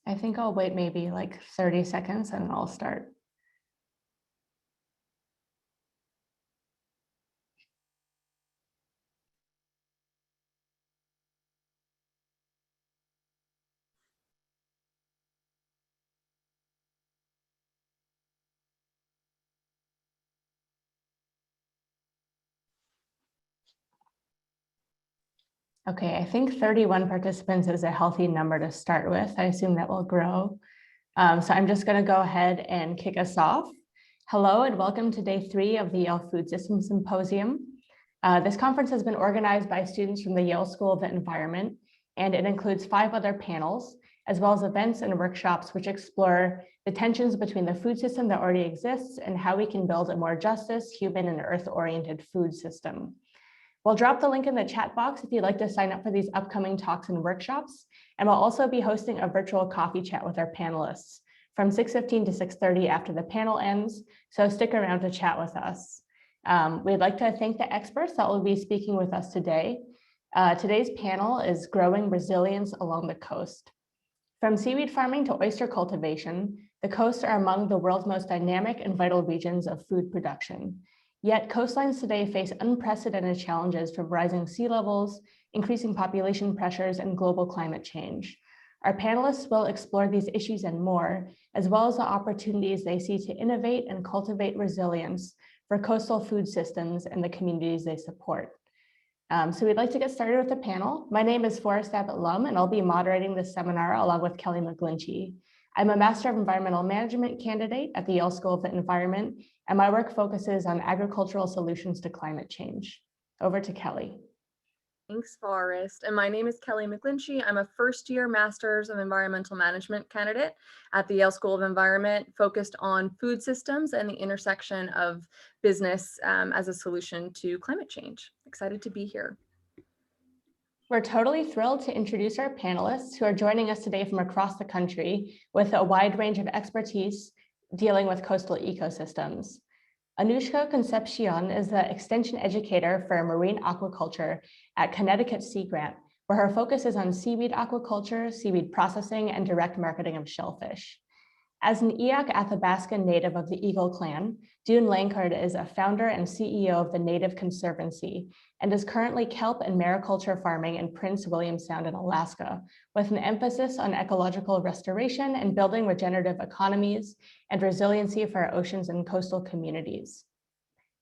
I think I'll wait maybe like 30 seconds and I'll start. Okay, I think 31 participants is a healthy number to start with. I assume that will grow. So I'm just going to go ahead and kick us off. Hello and welcome to day 3 of the Yale Food Systems Symposium. This conference has been organized by students from the Yale School of the Environment, and it includes 5 other panels, as well as events and workshops which explore the tensions between the food system that already exists and how we can build a more justice, human, and earth-oriented food system. We'll drop the link in the chat box if you'd like to sign up for these upcoming talks and workshops. And we'll also be hosting a virtual coffee chat with our panelists from 6:15 to 6:30 after the panel ends. So stick around to chat with us. We'd like to thank the experts that will be speaking with us today. Today's panel is Growing Resilience Along the Coast. From seaweed farming to oyster cultivation, the coasts are among the world's most dynamic and vital regions of food production. Yet coastlines today face unprecedented challenges from rising sea levels, increasing population pressures, and global climate change. Our panelists will explore these issues and more, as well as the opportunities they see to innovate and cultivate resilience for coastal food systems and the communities they support. So we'd like to get started with the panel. My name is Forrest Abbott-Lum, and I'll be moderating this seminar along with Kelly McGlinchey. I'm a Master of Environmental Management candidate at the Yale School of the Environment, and my work focuses on agricultural solutions to climate change. Over to Kelly. Thanks, Forrest. And my name is Kelly McGlinchey. I'm a first-year Master's of Environmental Management candidate at the Yale School of Environment, focused on food systems and the intersection of business as a solution to climate change. Excited to be here. We're totally thrilled to introduce our panelists who are joining us today from across the country with a wide range of expertise dealing with coastal ecosystems. Anoushka Concepcion is the extension educator for marine aquaculture at Connecticut Sea Grant, where her focus is on seaweed aquaculture, seaweed processing, and direct marketing of shellfish. As an Eyak Athabasca native of the Eagle clan, Dune Lankard is a founder and CEO of the native Conservancy and is currently kelp and mariculture farming in Prince William Sound in Alaska, with an emphasis on ecological restoration and building regenerative economies and resiliency for our oceans and coastal communities.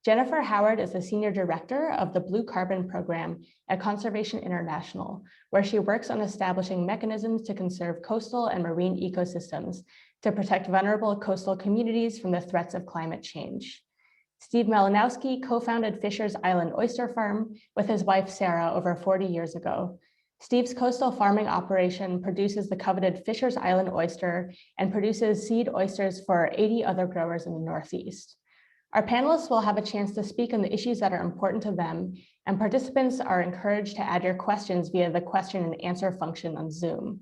Jennifer Howard is the Senior Director of the Blue Carbon Program at Conservation International, where she works on establishing mechanisms to conserve coastal and marine ecosystems to protect vulnerable coastal communities from the threats of climate change. Steve Malinowski co-founded Fisher's Island Oyster Farm with his wife, Sarah, over 40 years ago. Steve's coastal farming operation produces the coveted Fisher's Island oyster and produces seed oysters for 80 other growers in the Northeast. Our panelists will have a chance to speak on the issues that are important to them, and participants are encouraged to add your questions via the question and answer function on Zoom.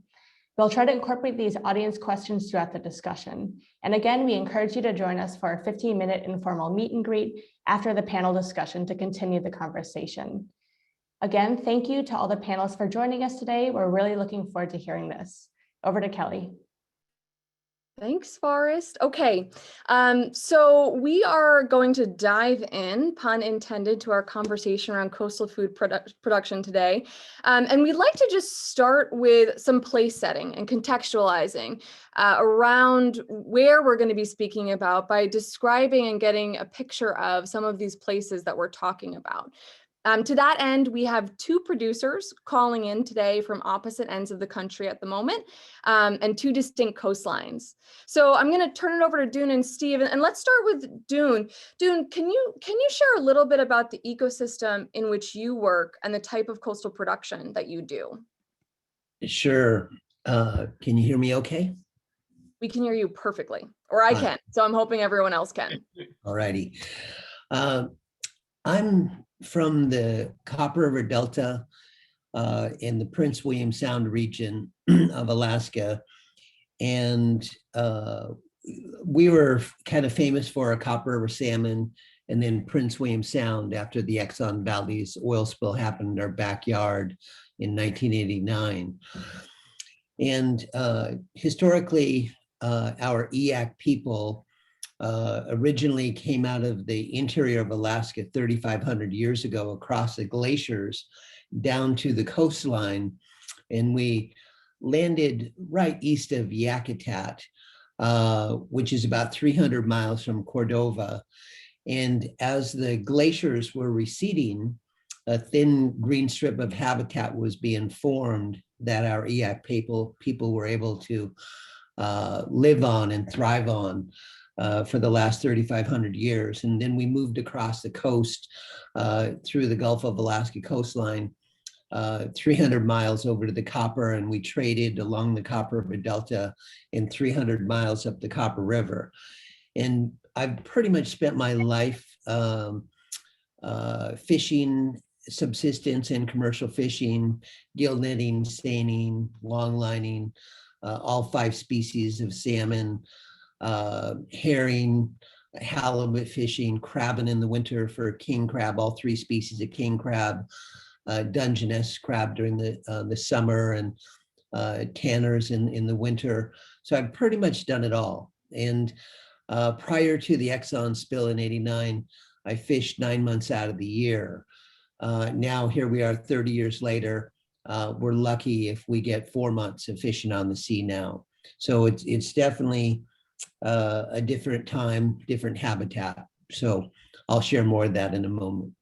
We'll try to incorporate these audience questions throughout the discussion. And again, we encourage you to join us for a 15-minute informal meet and greet after the panel discussion to continue the conversation. Again, thank you to all the panelists for joining us today. We're really looking forward to hearing this. Over to Kelly. Thanks, Forrest. Okay, so we are going to dive in, pun intended, to our conversation around coastal food production today. And we'd like to just start with some place setting and contextualizing around where we're going to be speaking about by describing and getting a picture of some of these places that we're talking about. To that end, we have 2 producers calling in today from opposite ends of the country at the moment, and 2 distinct coastlines. So I'm going to turn it over to Dune and Steve, and let's start with Dune. Dune, can you share a little bit about the ecosystem in which you work and the type of coastal production that you do? Sure. Can you hear me okay? We can hear you perfectly, or I can. So I'm hoping everyone else can. All righty. I'm from the Copper River Delta in the Prince William Sound region of Alaska. And we were kind of famous for our Copper River salmon, and then Prince William Sound after the Exxon Valdez oil spill happened in our backyard in 1989. And historically, our Eyak people originally came out of the interior of Alaska 3,500 years ago across the glaciers down to the coastline. And we landed right east of Yakutat, which is about 300 miles from Cordova. And as the glaciers were receding, a thin green strip of habitat was being formed that our Eyak people were able to live on and thrive on for the last 3,500 years. And then we moved across the coast through the Gulf of Alaska coastline, 300 miles over to the Copper, and we traded along the Copper River Delta and 300 miles up the Copper River. And I've pretty much spent my life fishing, subsistence and commercial fishing, gill netting, seining, long lining, all 5 species of salmon, herring, halibut fishing, crabbing in the winter for king crab, all 3 species of king crab, Dungeness crab during the summer, and tanners in the winter. So I've pretty much done it all. And prior to the Exxon spill in '89, I fished 9 months out of the year. Now here we are 30 years later. We're lucky if we get 4 months of fishing on the sea now. So it's definitely a different time, different habitat. So I'll share more of that in a moment.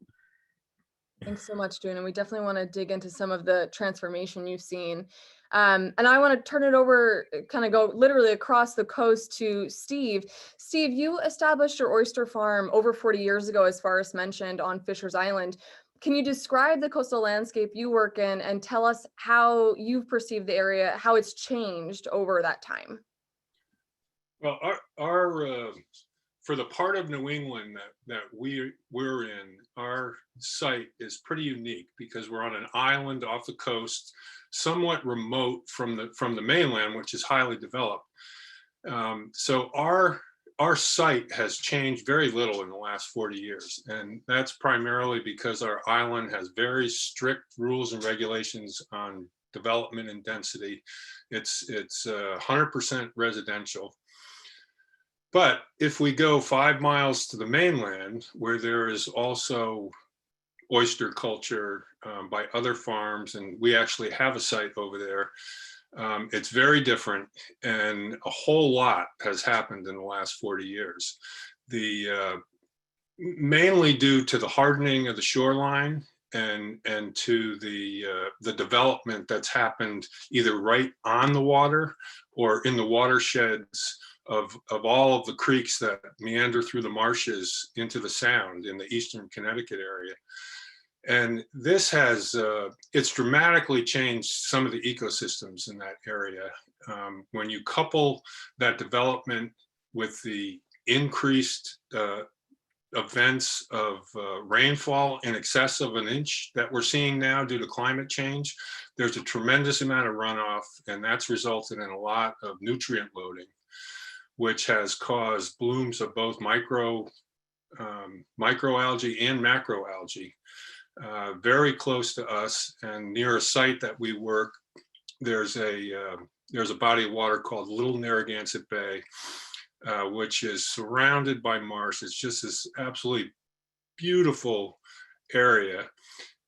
Thanks so much, Dune. And we definitely want to dig into some of the transformation you've seen. And I want to turn it over, kind of go literally across the coast to Steve. Steve, you established your oyster farm over 40 years ago, as Forrest mentioned, on Fisher's Island. Can you describe the coastal landscape you work in and tell us how you've perceived the area, how it's changed over that time? Well, our for the part of New England that we're in, our site is pretty unique because we're on an island off the coast, somewhat remote from the mainland, which is highly developed. So our site has changed very little in the last 40 years, and that's primarily because our island has very strict rules and regulations on development and density. It's 100% residential. But if we go 5 miles to the mainland, where there is also oyster culture by other farms, and we actually have a site over there, it's very different, and a whole lot has happened in the last 40 years. Mainly due to the hardening of the shoreline and to the development that's happened either right on the water or in the watersheds of all of the creeks that meander through the marshes into the sound in the eastern Connecticut area. And this has, it's dramatically changed some of the ecosystems in that area. When you couple that development with the increased events of rainfall in excess of 1 inch that we're seeing now due to climate change, there's a tremendous amount of runoff, and that's resulted in a lot of nutrient loading, which has caused blooms of both microalgae and macroalgae. Very close to us and near a site that we work, there's a body of water called Little Narragansett Bay, which is surrounded by marsh. It's just this absolutely beautiful area.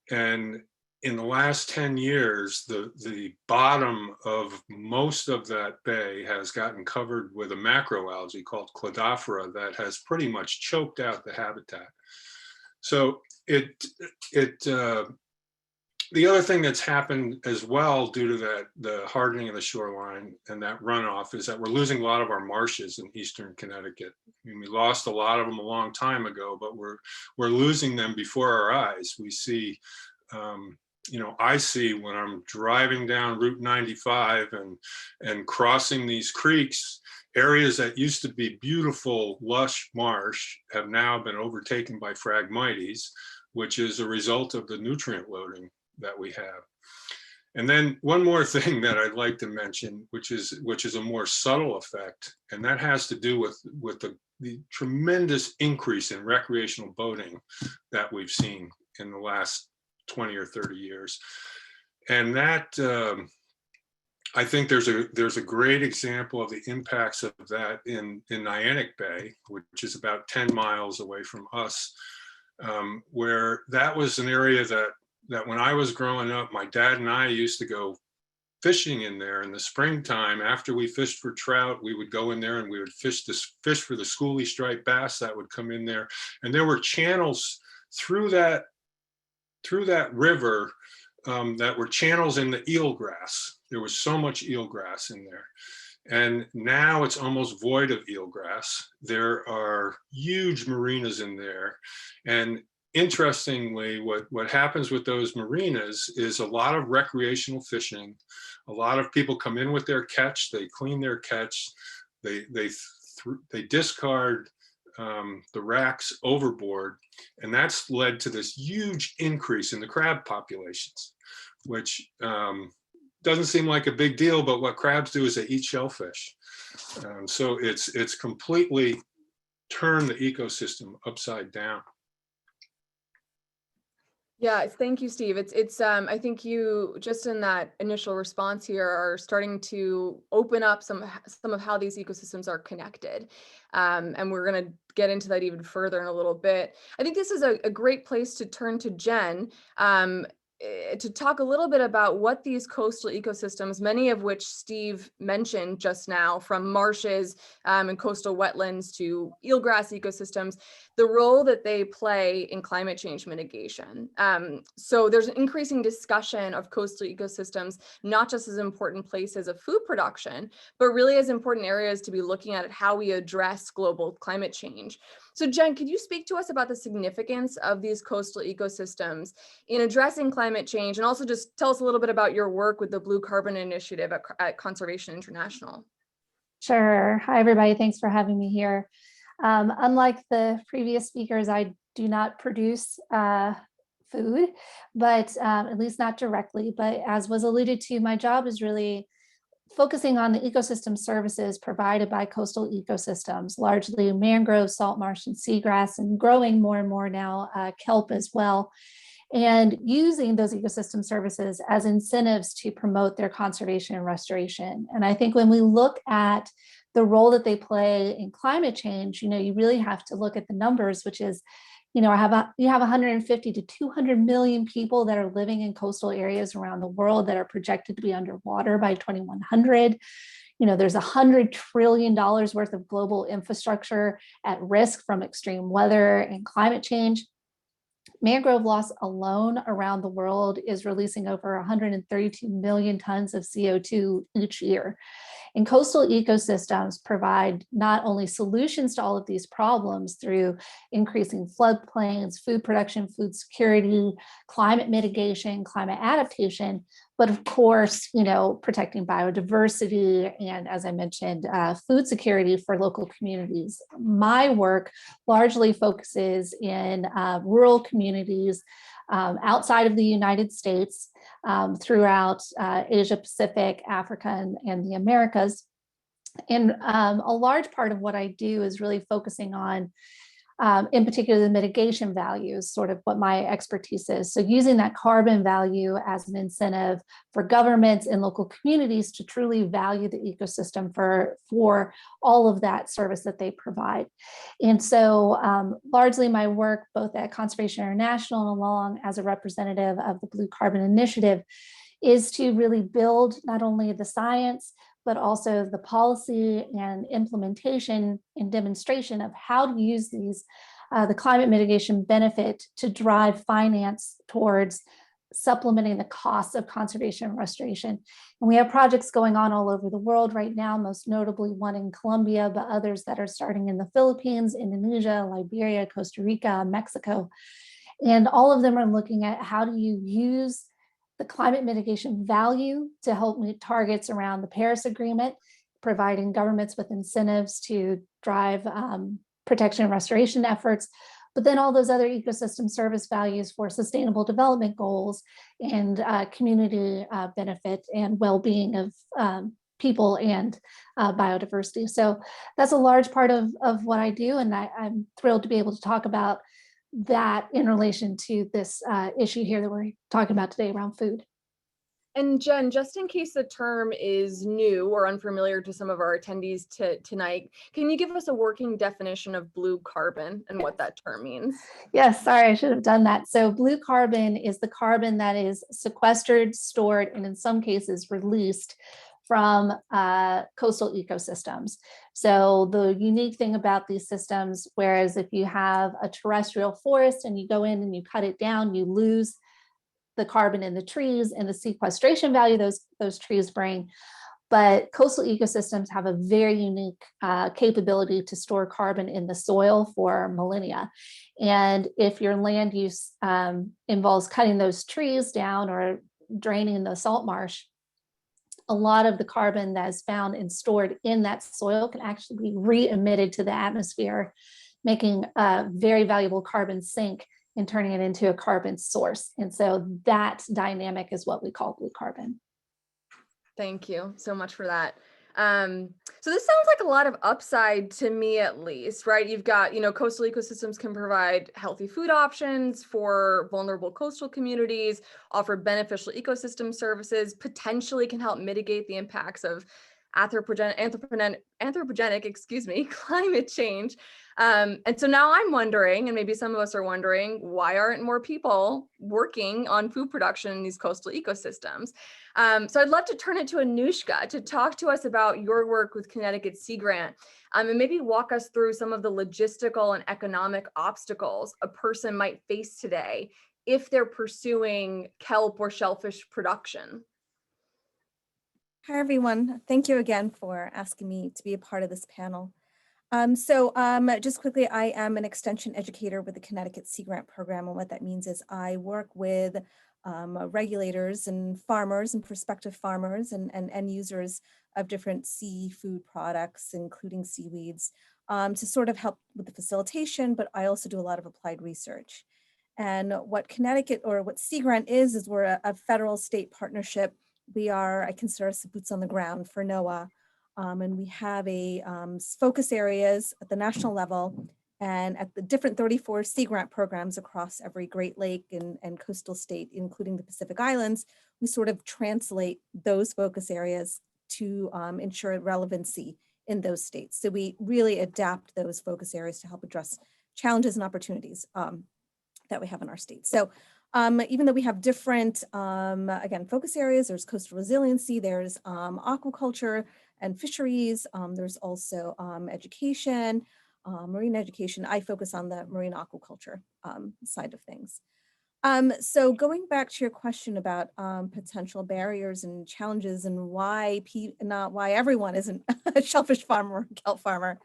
And in the last 10 years, the bottom of most of that bay has gotten covered with a macroalgae called Cladophora that has pretty much choked out the habitat. So the other thing that's happened as well due to the hardening of the shoreline and that runoff is that we're losing a lot of our marshes in eastern Connecticut. I mean, we lost a lot of them a long time ago, but we're losing them before our eyes. We see, I see when I'm driving down Route 95 and crossing these creeks, areas that used to be beautiful, lush marsh have now been overtaken by Phragmites, which is a result of the nutrient loading that we have. And then one more thing that I'd like to mention, which is a more subtle effect, and that has to do with the tremendous increase in recreational boating that we've seen in the last 20 or 30 years. And that I think there's a great example of the impacts of that in Nyanek Bay, which is about 10 miles away from us, where that was an area that when I was growing up, my dad and I used to go fishing in there in the springtime. After we fished for trout, we would go in there and we would fish for the schoolie striped bass that would come in there. And there were channels through that river that were channels in the eelgrass. There was so much eelgrass in there. And now it's almost void of eelgrass. There are huge marinas in there. And interestingly, what happens with those marinas is a lot of recreational fishing. A lot of people come in with their catch, they clean their catch, they discard the racks overboard, and that's led to this huge increase in the crab populations, which doesn't seem like a big deal, but what crabs do is they eat shellfish. So it's completely turned the ecosystem upside down. Yeah, thank you, Steve. I think you just in that initial response here are starting to open up some of how these ecosystems are connected. And we're going to get into that even further in a little bit. I think this is a great place to turn to Jen to talk a little bit about what these coastal ecosystems, many of which Steve mentioned just now, from marshes and coastal wetlands to eelgrass ecosystems, the role that they play in climate change mitigation. So there's an increasing discussion of coastal ecosystems, not just as important places of food production, but really as important areas to be looking at how we address global climate change. So Jen, could you speak to us about the significance of these coastal ecosystems in addressing climate change, and also just tell us a little bit about your work with the Blue Carbon Initiative at Conservation International? Sure. Hi, everybody. Thanks for having me here. Unlike the previous speakers, I do not produce food, but at least not directly. But as was alluded to, my job is really focusing on the ecosystem services provided by coastal ecosystems, largely mangrove, salt marsh, and seagrass, and growing more and more now kelp as well, and using those ecosystem services as incentives to promote their conservation and restoration. And I think when we look at the role that they play in climate change, you really have to look at the numbers, which is, you have 150 to 200 million people that are living in coastal areas around the world that are projected to be underwater by 2100. There's $100 trillion worth of global infrastructure at risk from extreme weather and climate change. Mangrove loss alone around the world is releasing over 132 million tons of CO2 each year. And coastal ecosystems provide not only solutions to all of these problems through increasing floodplains, food production, food security, climate mitigation, climate adaptation, but of course, protecting biodiversity and, as I mentioned, food security for local communities. My work largely focuses in rural communities outside of the United States, throughout Asia Pacific, Africa, and the Americas. And a large part of what I do is really focusing on, in particular, the mitigation values, sort of what my expertise is. So using that carbon value as an incentive for governments and local communities to truly value the ecosystem for all of that service that they provide. And so largely my work, both at Conservation International and along as a representative of the Blue Carbon Initiative, is to really build not only the science, but also the policy and implementation and demonstration of how to use these, the climate mitigation benefit to drive finance towards supplementing the costs of conservation and restoration. And we have projects going on all over the world right now, most notably one in Colombia, but others that are starting in the Philippines, Indonesia, Liberia, Costa Rica, Mexico. And all of them are looking at how do you use the climate mitigation value to help meet targets around the Paris Agreement, providing governments with incentives to drive protection and restoration efforts, but then all those other ecosystem service values for sustainable development goals and community benefit and well-being of people and biodiversity. So that's a large part of what I do, and I'm thrilled to be able to talk about that in relation to this issue here that we're talking about today around food. And Jen, just in case the term is new or unfamiliar to some of our attendees tonight, can you give us a working definition of blue carbon and what that term means? Yes, sorry, I should have done that. So blue carbon is the carbon that is sequestered, stored, and in some cases released from coastal ecosystems. So the unique thing about these systems, whereas if you have a terrestrial forest and you go in and you cut it down, you lose the carbon in the trees and the sequestration value those trees bring. But coastal ecosystems have a very unique capability to store carbon in the soil for millennia. And if your land use involves cutting those trees down or draining the salt marsh, a lot of the carbon that is found and stored in that soil can actually be re-emitted to the atmosphere, making a very valuable carbon sink and turning it into a carbon source. And so that dynamic is what we call blue carbon. Thank you so much for that. So this sounds like a lot of upside to me, at least, right? You've got, coastal ecosystems can provide healthy food options for vulnerable coastal communities, offer beneficial ecosystem services, potentially can help mitigate the impacts of anthropogenic, climate change. And so now I'm wondering, and maybe some of us are wondering, why aren't more people working on food production in these coastal ecosystems? So I'd love to turn it to Anoushka to talk to us about your work with Connecticut Sea Grant, and maybe walk us through some of the logistical and economic obstacles a person might face today if they're pursuing kelp or shellfish production. Hi, everyone. Thank you again for asking me to be a part of this panel. Just quickly, I am an extension educator with the Connecticut Sea Grant program. And what that means is I work with regulators and farmers and prospective farmers and end users of different seafood products, including seaweeds, to sort of help with the facilitation, but I also do a lot of applied research. And what Connecticut, or what Sea Grant is we're a federal state partnership. We are, I consider us boots on the ground for NOAA. And we have focus areas at the national level and at the different 34 Sea Grant programs across every Great Lake and coastal state, including the Pacific Islands. We sort of translate those focus areas to ensure relevancy in those states. So we really adapt those focus areas to help address challenges and opportunities that we have in our state. So even though we have different, again, focus areas, there's coastal resiliency, there's aquaculture and fisheries, there's also education, marine education. I focus on the marine aquaculture side of things. So going back to your question about potential barriers and challenges and why everyone isn't a shellfish farmer or kelp farmer.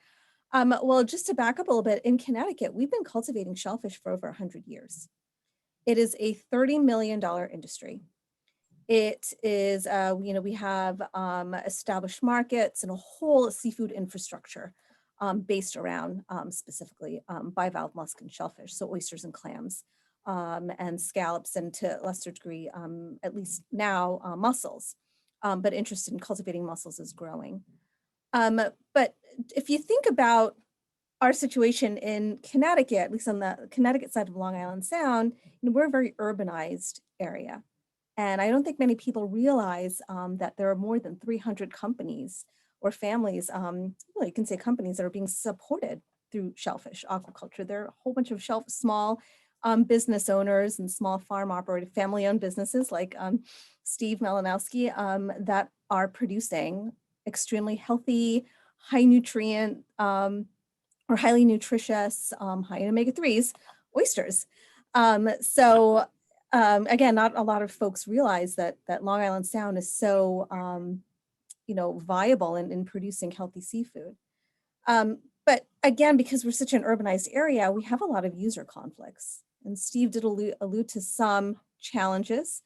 Well, just to back up a little bit, in Connecticut, we've been cultivating shellfish for over 100 years. It is a $30 million industry. It is, we have established markets and a whole seafood infrastructure based around specifically bivalve musk and shellfish, so oysters and clams and scallops, and to a lesser degree, at least now, mussels. But interest in cultivating mussels is growing. But if you think about our situation in Connecticut, at least on the Connecticut side of Long Island Sound, we're a very urbanized area. And I don't think many people realize that there are more than 300 companies or families, well, you can say companies that are being supported through shellfish aquaculture. There are a whole bunch of small business owners and small farm operated family-owned businesses like Steve Malinowski that are producing extremely healthy, high nutrient, or highly nutritious, high in omega-3s, oysters. Again, not a lot of folks realize that Long Island Sound is so, viable in producing healthy seafood. But again, because we're such an urbanized area, we have a lot of user conflicts. And Steve did allude to some challenges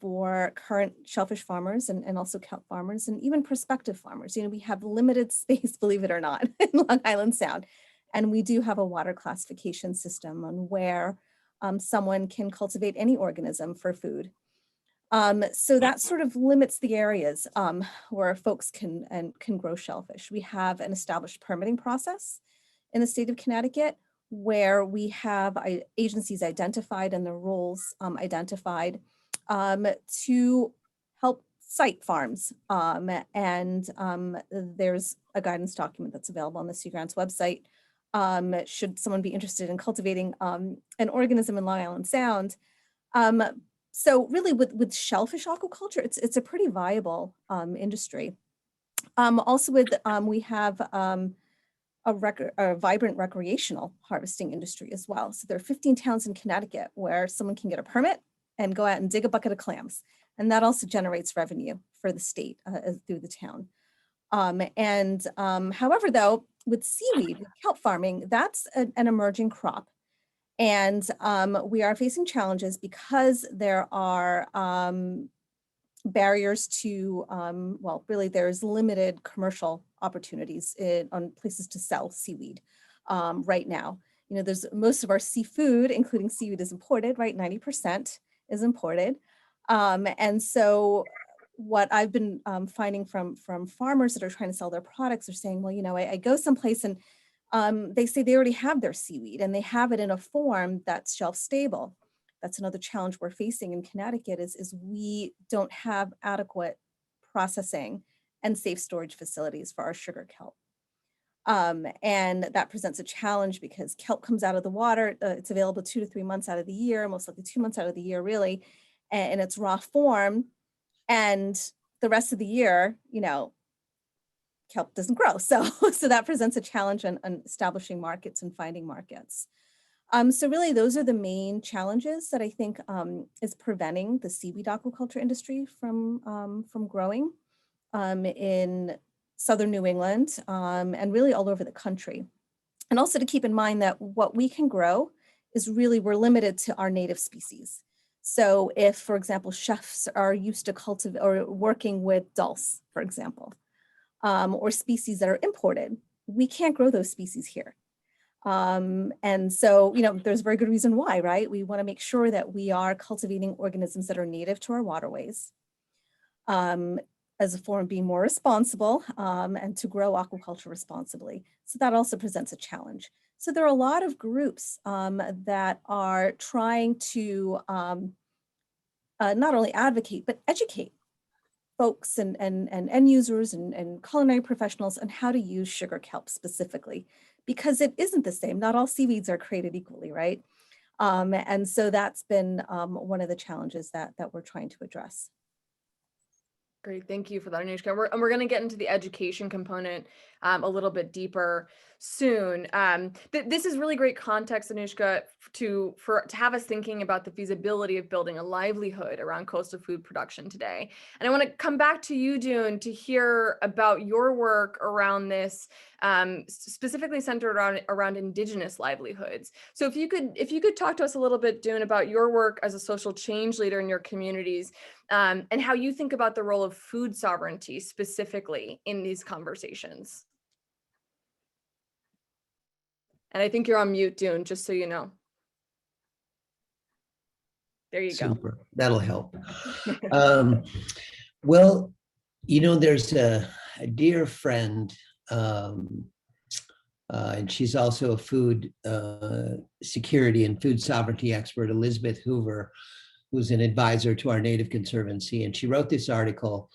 for current shellfish farmers and also kelp farmers and even prospective farmers. We have limited space, believe it or not, in Long Island Sound. And we do have a water classification system on where someone can cultivate any organism for food. So that sort of limits the areas where folks can grow shellfish. We have an established permitting process in the state of Connecticut where we have agencies identified and the roles identified to site farms. There's a guidance document that's available on the Sea Grants website. Should someone be interested in cultivating an organism in Long Island Sound. So really with shellfish aquaculture, it's a pretty viable industry. Also we have a vibrant recreational harvesting industry as well. So there are 15 towns in Connecticut where someone can get a permit and go out and dig a bucket of clams. And that also generates revenue for the state through the town. However, though, with seaweed, with kelp farming, that's an emerging crop. And we are facing challenges because there are barriers to, well, really there's limited commercial opportunities on places to sell seaweed right now. You know, there's most of our seafood, including seaweed, is imported, right? 90% is imported. And so what I've been finding from farmers that are trying to sell their products are saying, well, you know, I go someplace and they say they already have their seaweed and they have it in a form that's shelf stable. That's another challenge we're facing in Connecticut is we don't have adequate processing and safe storage facilities for our sugar kelp. And that presents a challenge because kelp comes out of the water. It's available 2 to 3 months out of the year, most likely 2 months out of the year, really, in its raw form. And the rest of the year, you know, kelp doesn't grow. So that presents a challenge on establishing markets and finding markets. So really, those are the main challenges that I think is preventing the seaweed aquaculture industry from growing in southern New England and really all over the country. And also to keep in mind that what we can grow is really, we're limited to our native species. So if, for example, chefs are used to cultivate or working with dulse, for example, or species that are imported, we can't grow those species here. And so, you know, there's a very good reason why, right? We want to make sure that we are cultivating organisms that are native to our waterways as a form of being more responsible and to grow aquaculture responsibly. So that also presents a challenge. So there are a lot of groups that are trying to not only advocate, but educate folks and end users and culinary professionals on how to use sugar kelp specifically, because it isn't the same. Not all seaweeds are created equally, right? And so that's been one of the challenges that we're trying to address. Great, thank you for that, Anoushka. We're going to get into the education component a little bit deeper soon. This is really great context, Anoushka, to have us thinking about the feasibility of building a livelihood around coastal food production today. And I want to come back to you, Dune, to hear about your work around this, specifically centered around indigenous livelihoods. So if you could talk to us a little bit, Dune, about your work as a social change leader in your communities, and how you think about the role of food sovereignty specifically in these conversations. And I think you're on mute, Dune, just so you know. There you go. Super. That'll help. Well, you know, there's a dear friend, and she's also a food security and food sovereignty expert, Elizabeth Hoover, who's an advisor to our Native Conservancy. And she wrote this article.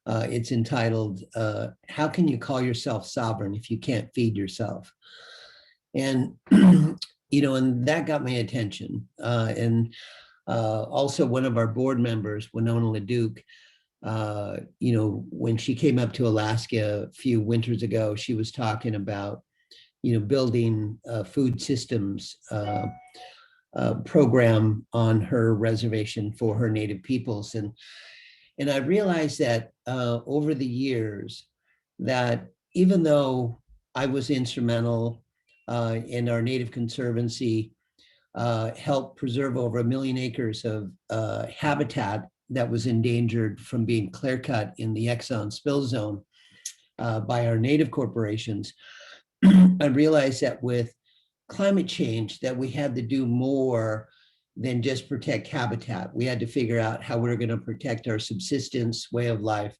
It's entitled, "How Can You Call Yourself Sovereign If You Can't Feed Yourself?" And, you know, and that got my attention. Also one of our board members, Winona LaDuke, you know, when she came up to Alaska a few winters ago, she was talking about, you know, building food systems program on her reservation for her Native peoples. And I realized that over the years that even though I was instrumental in our Native Conservancy, helped preserve over 1 million acres of habitat that was endangered from being clear-cut in the Exxon spill zone by our Native corporations, I realized that with climate change that we had to do more than just protect habitat. We had to figure out how we're going to protect our subsistence way of life,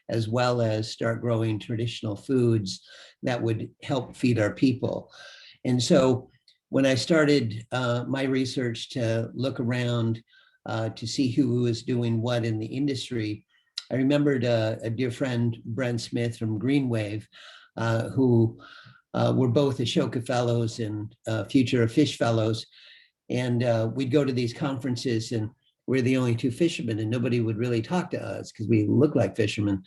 as well as start growing traditional foods that would help feed our people. And so when I started my research to look around to see who was doing what in the industry, I remembered a dear friend, Brent Smith from GreenWave, who were both Ashoka Fellows and Future of Fish Fellows. And we'd go to these conferences and we're the only two fishermen and nobody would really talk to us because we look like fishermen.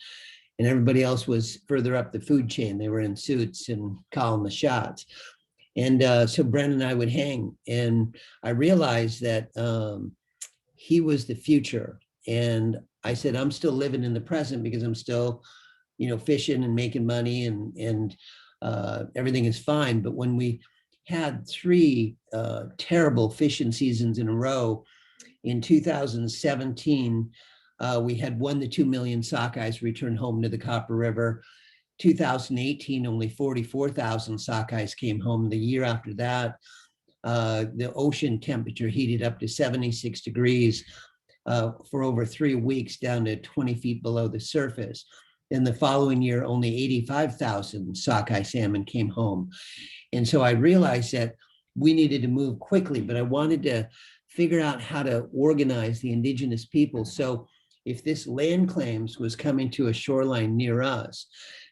And everybody else was further up the food chain. They were in suits and calling the shots. And so Brent and I would hang. And I realized that he was the future. And I said, I'm still living in the present because I'm still, fishing and making money and everything is fine. But when we had 3 terrible fishing seasons in a row, in 2017, we had 1 to 2 million sockeyes return home to the Copper River. 2018, only 44,000 sockeyes came home. The year after that, the ocean temperature heated up to 76 degrees for over 3 weeks, down to 20 feet below the surface. Then the following year, only 85,000 sockeye salmon came home. And so I realized that we needed to move quickly, but I wanted to figure out how to organize the indigenous people. So if this land claims was coming to a shoreline near us,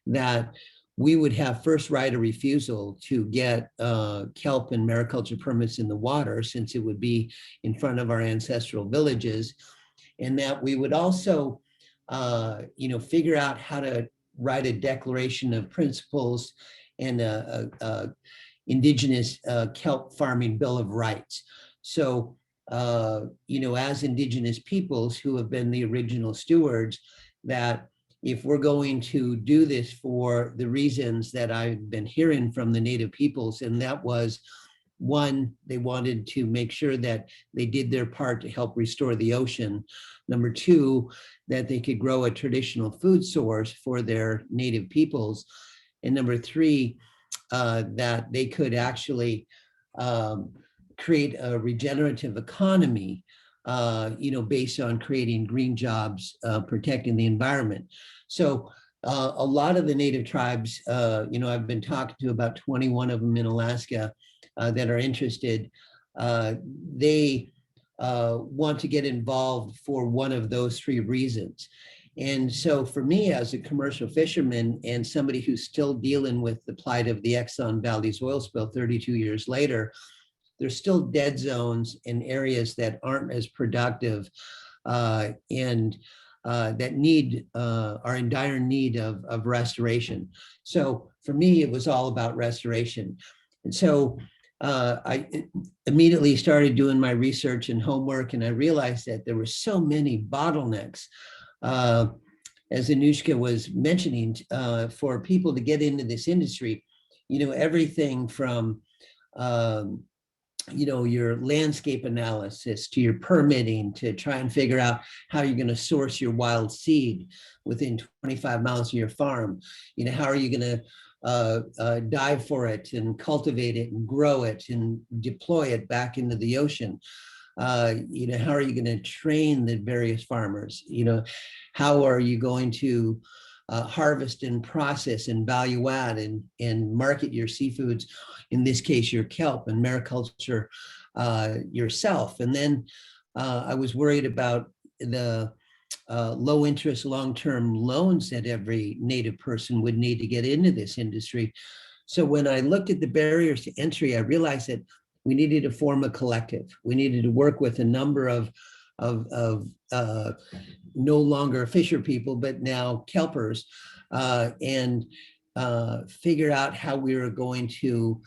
that we would have first right of refusal to get kelp and mariculture permits in the water, since it would be in front of our ancestral villages, and that we would also, figure out how to write a declaration of principles and a indigenous kelp farming bill of rights. So, as indigenous peoples who have been the original stewards, that if we're going to do this for the reasons that I've been hearing from the native peoples, and that was, 1, they wanted to make sure that they did their part to help restore the ocean. Number 2, that they could grow a traditional food source for their native peoples. And number 3, that they could actually create a regenerative economy, based on creating green jobs, protecting the environment. So a lot of the native tribes, I've been talking to about 21 of them in Alaska that are interested. They want to get involved for one of those 3 reasons. And so for me, as a commercial fisherman and somebody who's still dealing with the plight of the Exxon Valdez oil spill 32 years later, there's still dead zones in areas that aren't as productive and that are in dire need of restoration. So for me, it was all about restoration. And so I immediately started doing my research and homework, and I realized that there were so many bottlenecks. As Anoushka was mentioning, for people to get into this industry, everything from your landscape analysis to your permitting to try and figure out how you're going to source your wild seed within 25 miles of your farm. How are you going to dive for it and cultivate it and grow it and deploy it back into the ocean? How are you going to train the various farmers? How are you going to harvest and process and value add and market your seafoods, in this case, your kelp and mariculture yourself? And then I was worried about the low interest, long-term loans that every native person would need to get into this industry. So when I looked at the barriers to entry, I realized that we needed to form a collective. We needed to work with a number of no longer fisher people, but now kelpers, and figure out how we were going to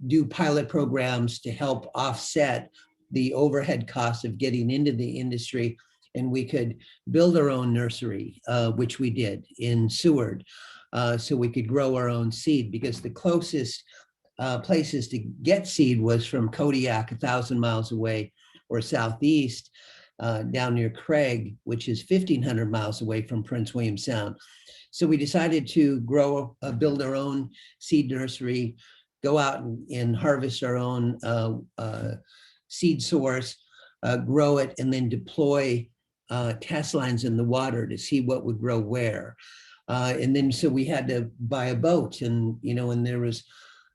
do pilot programs to help offset the overhead costs of getting into the industry. And we could build our own nursery, which we did in Seward, so we could grow our own seed, because the closest places to get seed was from Kodiak, 1,000 miles away, or southeast, down near Craig, which is 1,500 miles away from Prince William Sound. So we decided to build our own seed nursery, go out and harvest our own seed source, grow it, and then deploy test lines in the water to see what would grow where. And then so we had to buy a boat, and and there was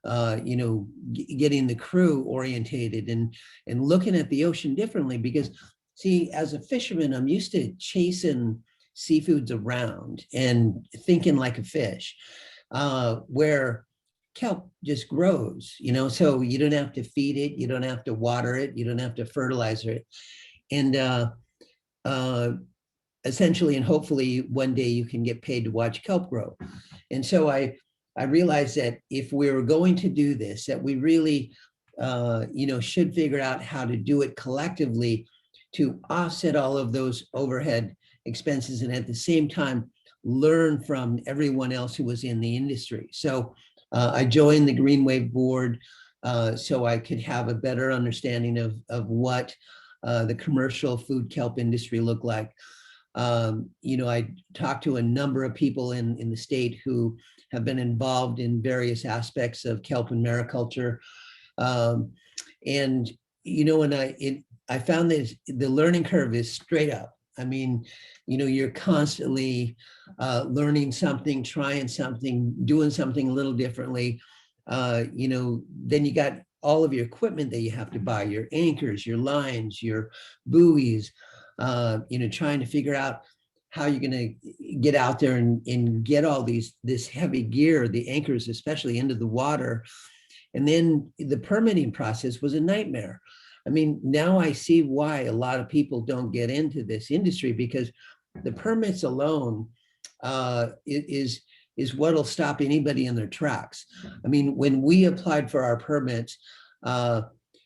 getting the crew orientated and looking at the ocean differently, because See, as a fisherman, I'm used to chasing seafoods around and thinking like a fish, where kelp just grows, so you don't have to feed it, you don't have to water it, you don't have to fertilizer it. And essentially, and hopefully one day you can get paid to watch kelp grow. And so I realized that if we were going to do this, that we really, should figure out how to do it collectively to offset all of those overhead expenses, and at the same time, learn from everyone else who was in the industry. So I joined the GreenWave board so I could have a better understanding of what the commercial food kelp industry looked like. I talked to a number of people in the state who have been involved in various aspects of kelp and mariculture. And I found that the learning curve is straight up. I mean, you're constantly learning something, trying something, doing something a little differently. Then you got all of your equipment that you have to buy, your anchors, your lines, your buoys, trying to figure out how you're going to get out there and get all this heavy gear, the anchors especially, into the water. And then the permitting process was a nightmare. I mean, now I see why a lot of people don't get into this industry, because the permits alone is what'll stop anybody in their tracks. I mean, when we applied for our permits,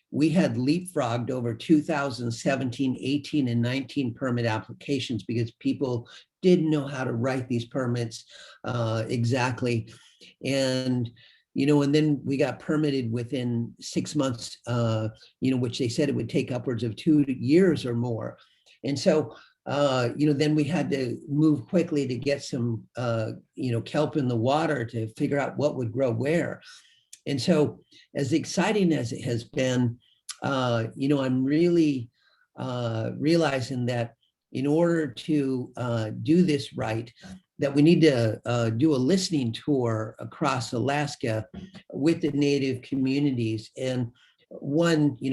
we had leapfrogged over 2017, 18, and 19 permit applications because people didn't know how to write these permits exactly. And then we got permitted within 6 months, which they said it would take upwards of 2 years or more. And so, then we had to move quickly to get some, kelp in the water to figure out what would grow where. And so, as exciting as it has been, I'm really realizing that in order to do this right, that we need to do a listening tour across Alaska with the native communities, and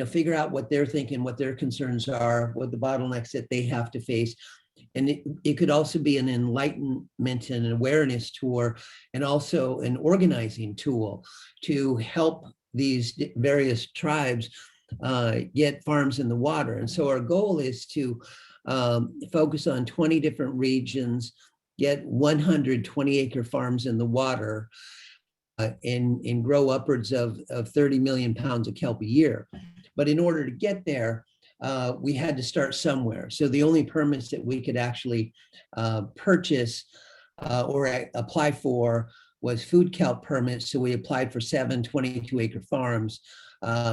figure out what they're thinking, what their concerns are, what the bottlenecks that they have to face. And it could also be an enlightenment and awareness tour, and also an organizing tool to help these various tribes get farms in the water. And so our goal is to focus on 20 different regions, get 100 20-acre farms in the water, and grow upwards of 30 million pounds of kelp a year. But in order to get there, we had to start somewhere. So the only permits that we could actually purchase or apply for was food kelp permits. So we applied for 7 22-acre farms,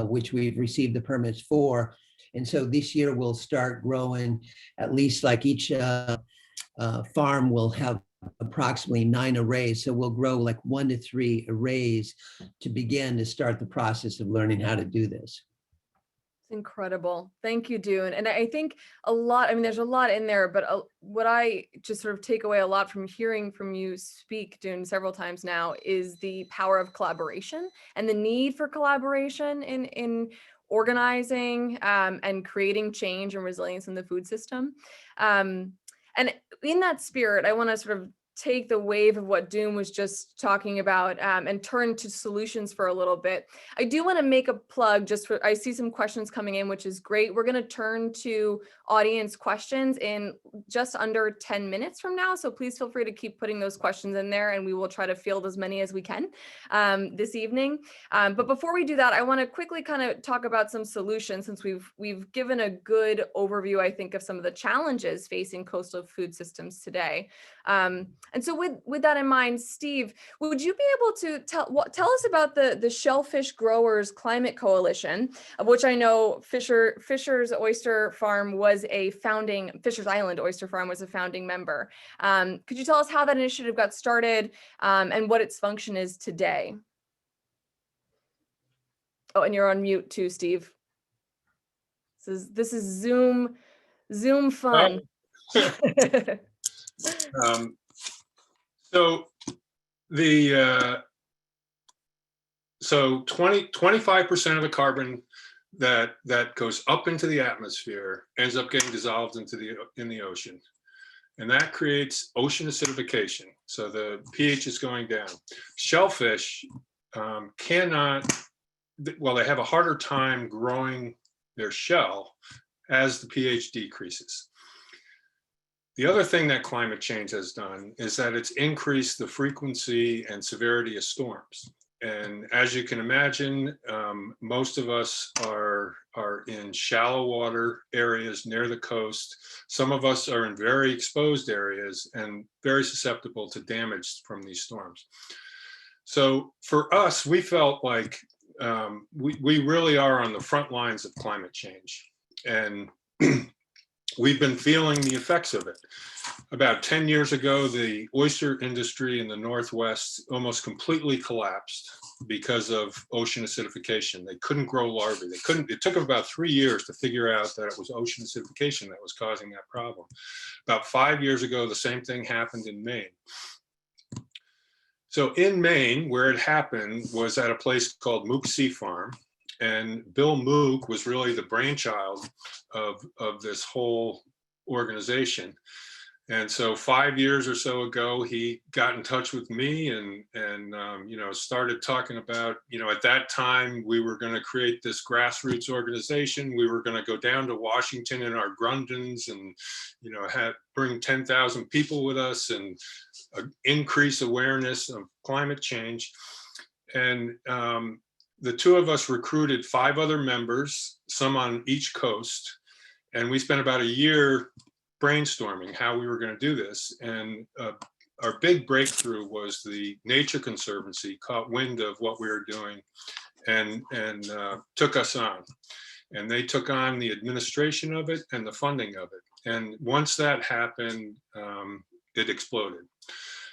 which we've received the permits for. And so this year we'll start growing, at least like each farm will have approximately 9 arrays. So we'll grow like 1 to 3 arrays to begin to start the process of learning how to do this. It's incredible. Thank you, Dune. And I think there's a lot in there, but what I just sort of take away a lot from hearing from you speak, Dune, several times now, is the power of collaboration and the need for collaboration in organizing and creating change and resilience in the food system. And in that spirit, I want to sort of take the wave of what Dune was just talking about and turn to solutions for a little bit. I do want to make a plug I see some questions coming in, which is great. We're going to turn to audience questions in just under 10 minutes from now. So please feel free to keep putting those questions in there, and we will try to field as many as we can this evening. But before we do that, I want to quickly kind of talk about some solutions, since we've given a good overview, I think, of some of the challenges facing coastal food systems today. And so with that in mind, Steve, would you be able to tell us about the Shellfish Growers Climate Coalition, of which I know Fisher's Oyster Farm was Fisher's Island Oyster Farm was a founding member. Could you tell us how that initiative got started and what its function is today? Oh, and you're on mute too, Steve. This is Zoom fun. So 25% of the carbon that goes up into the atmosphere ends up getting dissolved in the ocean. And that creates ocean acidification. So the pH is going down. Shellfish cannot, well, they have a harder time growing their shell as the pH decreases. The other thing that climate change has done is that it's increased the frequency and severity of storms. And as you can imagine, most of us are in shallow water areas near the coast. Some of us are in very exposed areas and very susceptible to damage from these storms. So for us, we felt like we really are on the front lines of climate change. And we've been feeling the effects of it. About 10 years ago, the oyster industry in the Northwest almost completely collapsed because of ocean acidification. They couldn't grow larvae. It took about 3 years to figure out that it was ocean acidification that was causing that problem. About 5 years ago, the same thing happened in Maine. So in Maine, where it happened was at a place called Mook Sea Farm. And Bill Mook was really the brainchild of this whole organization. And so 5 years or so ago, he got in touch with me and started talking about, at that time, we were going to create this grassroots organization. We were going to go down to Washington in our Grundens and, bring 10,000 people with us and increase awareness of climate change. And the two of us recruited 5 other members, some on each coast. And we spent about a year brainstorming how we were going to do this. And our big breakthrough was the Nature Conservancy caught wind of what we were doing and took us on. And they took on the administration of it and the funding of it. And once that happened, it exploded.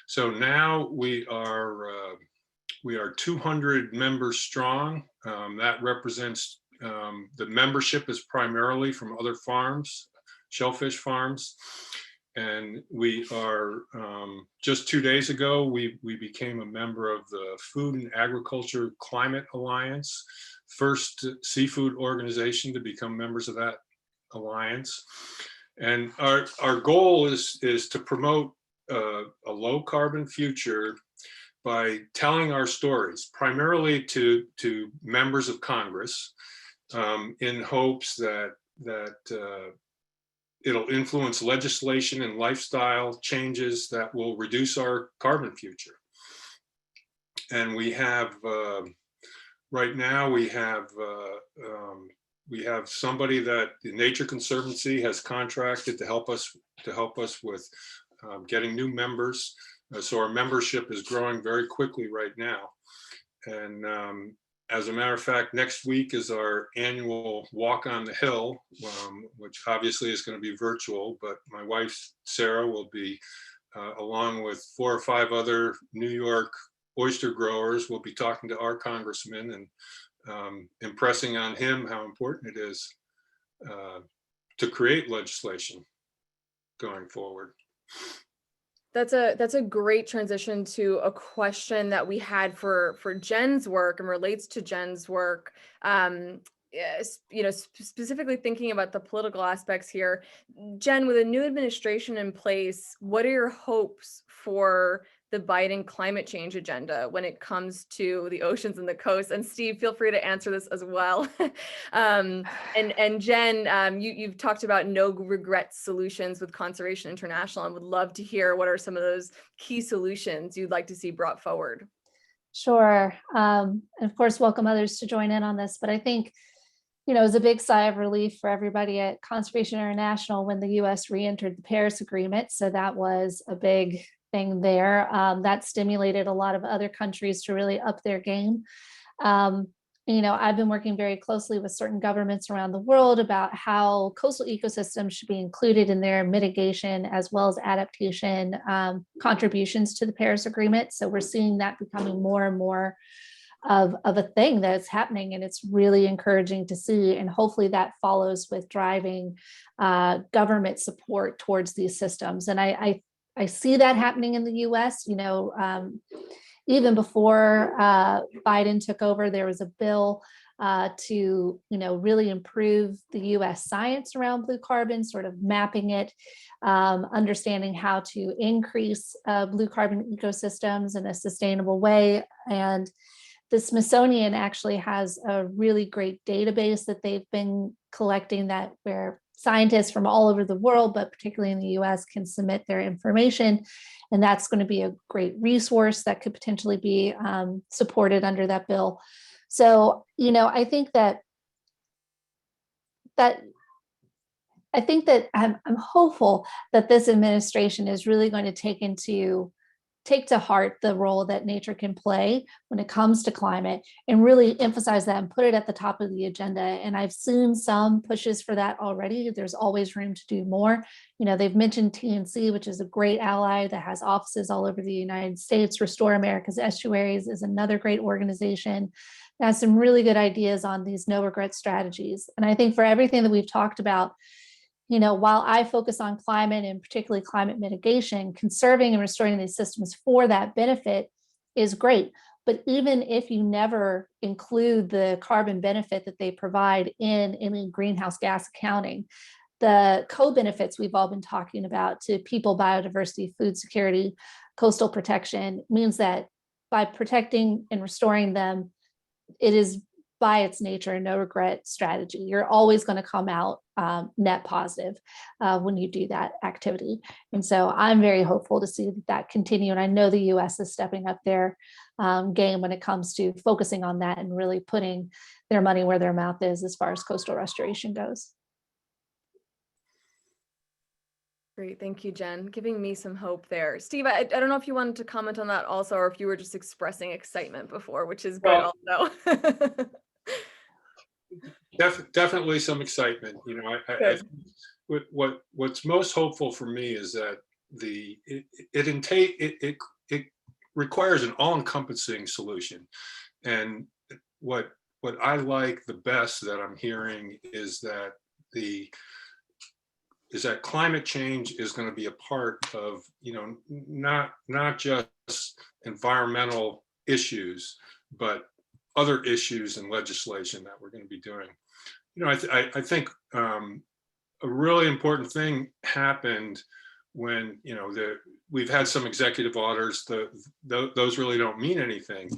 So now we are 200 members strong. That represents, the membership is primarily from other farms, shellfish farms. And we are, just 2 days ago, we became a member of the Food and Agriculture Climate Alliance, first seafood organization to become members of that alliance. And our goal is to promote a low carbon future by telling our stories, primarily to members of Congress, in hopes that it'll influence legislation and lifestyle changes that will reduce our carbon future. And we have, right now, we have somebody that the Nature Conservancy has contracted to help us with getting new members. So our membership is growing very quickly right now. And as a matter of fact, next week is our annual Walk on the Hill, which obviously is going to be virtual, but my wife, Sarah, will be, along with 4 or 5 other New York oyster growers, will be talking to our congressman and impressing on him how important it is to create legislation going forward. That's a great transition to a question that we had for Jen's work and relates to Jen's work. Specifically thinking about the political aspects here. Jen, with a new administration in place, what are your hopes for the Biden climate change agenda when it comes to the oceans and the coast? And Steve, feel free to answer this as well. And Jen, you've talked about no regret solutions with Conservation International, and would love to hear what are some of those key solutions you'd like to see brought forward. Sure. And of course, welcome others to join in on this, but I think, it was a big sigh of relief for everybody at Conservation International when the US re-entered the Paris Agreement. So that was a big thing there. That stimulated a lot of other countries to really up their game. I've been working very closely with certain governments around the world about how coastal ecosystems should be included in their mitigation as well as adaptation contributions to the Paris Agreement. So we're seeing that becoming more and more of a thing that's happening, and it's really encouraging to see. And hopefully that follows with driving government support towards these systems. And I see that happening in the US. Even before Biden took over, there was a bill to, really improve the US science around blue carbon, sort of mapping it, understanding how to increase blue carbon ecosystems in a sustainable way. And the Smithsonian actually has a really great database that they've been collecting, that where scientists from all over the world, but particularly in the US, can submit their information. And that's going to be a great resource that could potentially be supported under that bill. So, I think that I'm hopeful that this administration is really going to take to heart the role that nature can play when it comes to climate, and really emphasize that and put it at the top of the agenda. And I've seen some pushes for that already. There's always room to do more. They've mentioned TNC, which is a great ally that has offices all over the United States. Restore America's Estuaries is another great organization that has some really good ideas on these no regret strategies. And I think for everything that we've talked about, while I focus on climate and particularly climate mitigation, conserving and restoring these systems for that benefit is great. But even if you never include the carbon benefit that they provide in any greenhouse gas accounting, the co-benefits we've all been talking about to people, biodiversity, food security, coastal protection, means that by protecting and restoring them, it is by its nature a no regret strategy. You're always going to come out net positive when you do that activity. And so I'm very hopeful to see that continue. And I know the US is stepping up their game when it comes to focusing on that and really putting their money where their mouth is as far as coastal restoration goes. Great, thank you, Jen. Giving me some hope there. Steve, I don't know if you wanted to comment on that also, or if you were just expressing excitement before, which is good also. Definitely some excitement. I think what's most hopeful for me is that it requires an all-encompassing solution. And what I like the best that I'm hearing is that climate change is going to be a part of, not just environmental issues, but other issues and legislation that we're going to be doing. I think a really important thing happened when, we've had some executive orders, those really don't mean anything.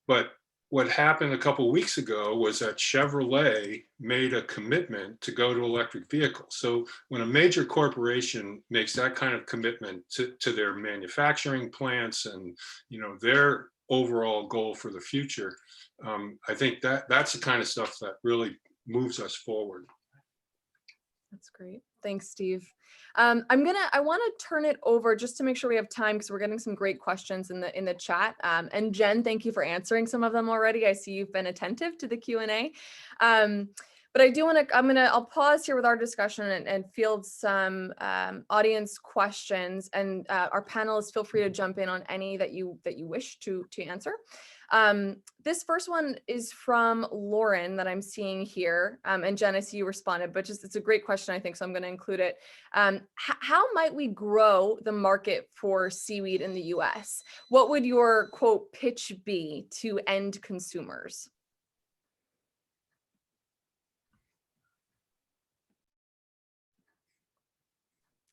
But what happened a couple of weeks ago was that Chevrolet made a commitment to go to electric vehicles. So when a major corporation makes that kind of commitment to their manufacturing plants and, their overall goal for the future, I think that's the kind of stuff that really moves us forward. That's great. Thanks, Steve. I want to turn it over just to make sure we have time, because we're getting some great questions in the chat. And Jen, thank you for answering some of them already. I see you've been attentive to the Q&A. But I do want to, I'll pause here with our discussion and field some audience questions, and our panelists, feel free to jump in on any that you wish to answer. This first one is from Lauren that I'm seeing here. And Jen, I see you responded, but it's a great question, I think, so I'm going to include it. How might we grow the market for seaweed in the US? What would your quote pitch be to end consumers?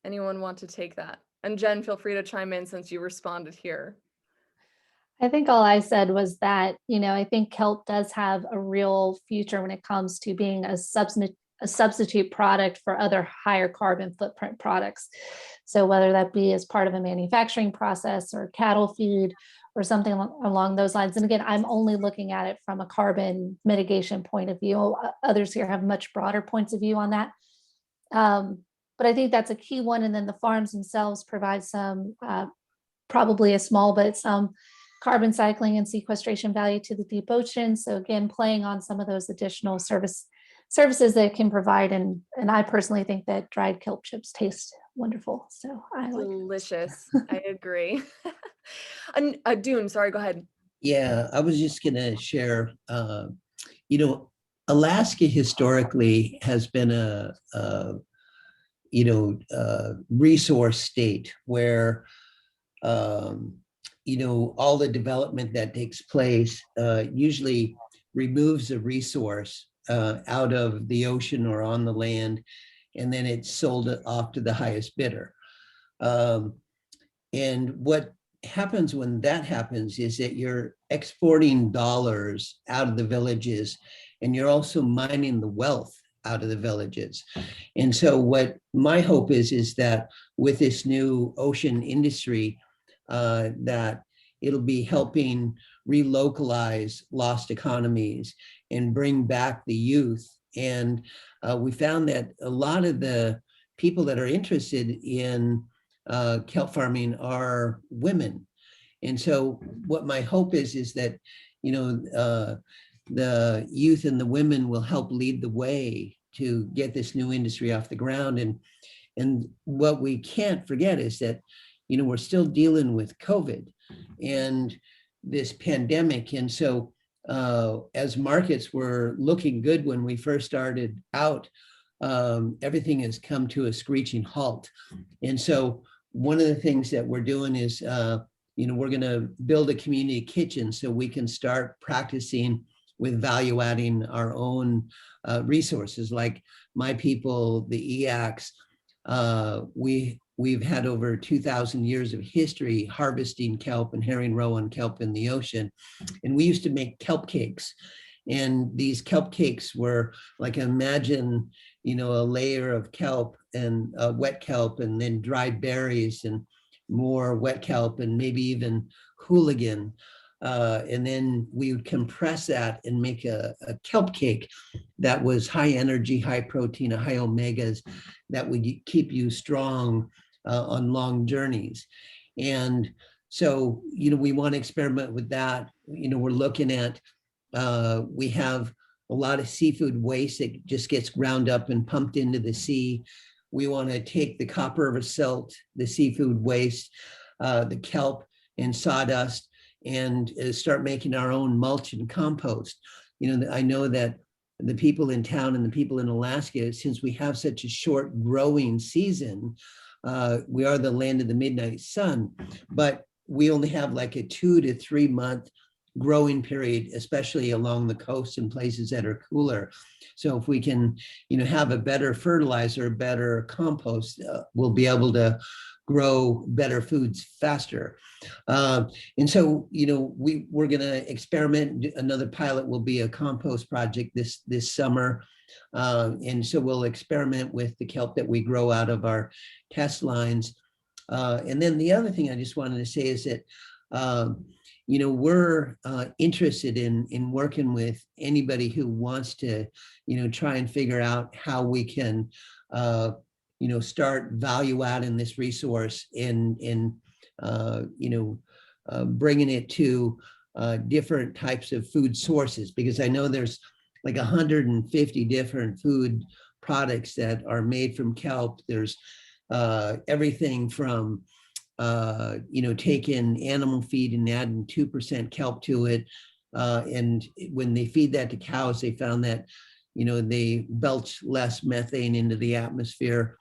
Anyone want to take that? And Jen, feel free to chime in since you responded here. I think all I said was that, I think kelp does have a real future when it comes to being a substitute product for other higher carbon footprint products. So whether that be as part of a manufacturing process or cattle feed or something along those lines. And again, I'm only looking at it from a carbon mitigation point of view. Others here have much broader points of view on that. But I think that's a key one. And then the farms themselves provide some, probably a small, but some carbon cycling and sequestration value to the deep ocean. So again, playing on some of those additional services that it can provide. And I personally think that dried kelp chips taste wonderful. So I like delicious. I agree. And Dune, sorry, go ahead. Yeah, I was just going to share, Alaska historically has been a resource state where all the development that takes place usually removes a resource out of the ocean or on the land, and then it's sold off to the highest bidder. And what happens when that happens is that you're exporting dollars out of the villages, and you're also mining the wealth out of the villages. And so what my hope is that with this new ocean industry, that it'll be helping relocalize lost economies and bring back the youth. And we found that a lot of the people that are interested in kelp farming are women. And so what my hope is that, the youth and the women will help lead the way to get this new industry off the ground. And what we can't forget is that, we're still dealing with COVID and this pandemic. And so as markets were looking good when we first started out, everything has come to a screeching halt. And so one of the things that we're doing is, we're going to build a community kitchen so we can start practicing with value adding our own resources, like my people, the EACs. We've had over 2,000 years of history harvesting kelp and herring roe on kelp in the ocean. And we used to make kelp cakes. And these kelp cakes were like, imagine, a layer of kelp and wet kelp, and then dried berries and more wet kelp, and maybe even hooligan. And then we would compress that and make a kelp cake that was high energy, high protein, high omegas that would keep you strong on long journeys. And so, we want to experiment with that. We're looking at, we have a lot of seafood waste that just gets ground up and pumped into the sea. We want to take the copper of a silt, the seafood waste, the kelp and sawdust, and start making our own mulch and compost. I know that the people in town and the people in Alaska, since we have such a short growing season, we are the land of the midnight sun, but we only have like a 2 to 3 month growing period, especially along the coast and places that are cooler. So if we can, have a better fertilizer, better compost, we'll be able to grow better foods faster. And so, we're going to experiment. Another pilot will be a compost project this summer. And so we'll experiment with the kelp that we grow out of our test lines. And then the other thing I just wanted to say is that, we're interested in working with anybody who wants to, try and figure out how we can, start value adding this resource in bringing it to different types of food sources, because I know there's like 150 different food products that are made from kelp. There's everything from taking animal feed and adding 2% kelp to it. And when they feed that to cows, they found that, they belch less methane into the atmosphere,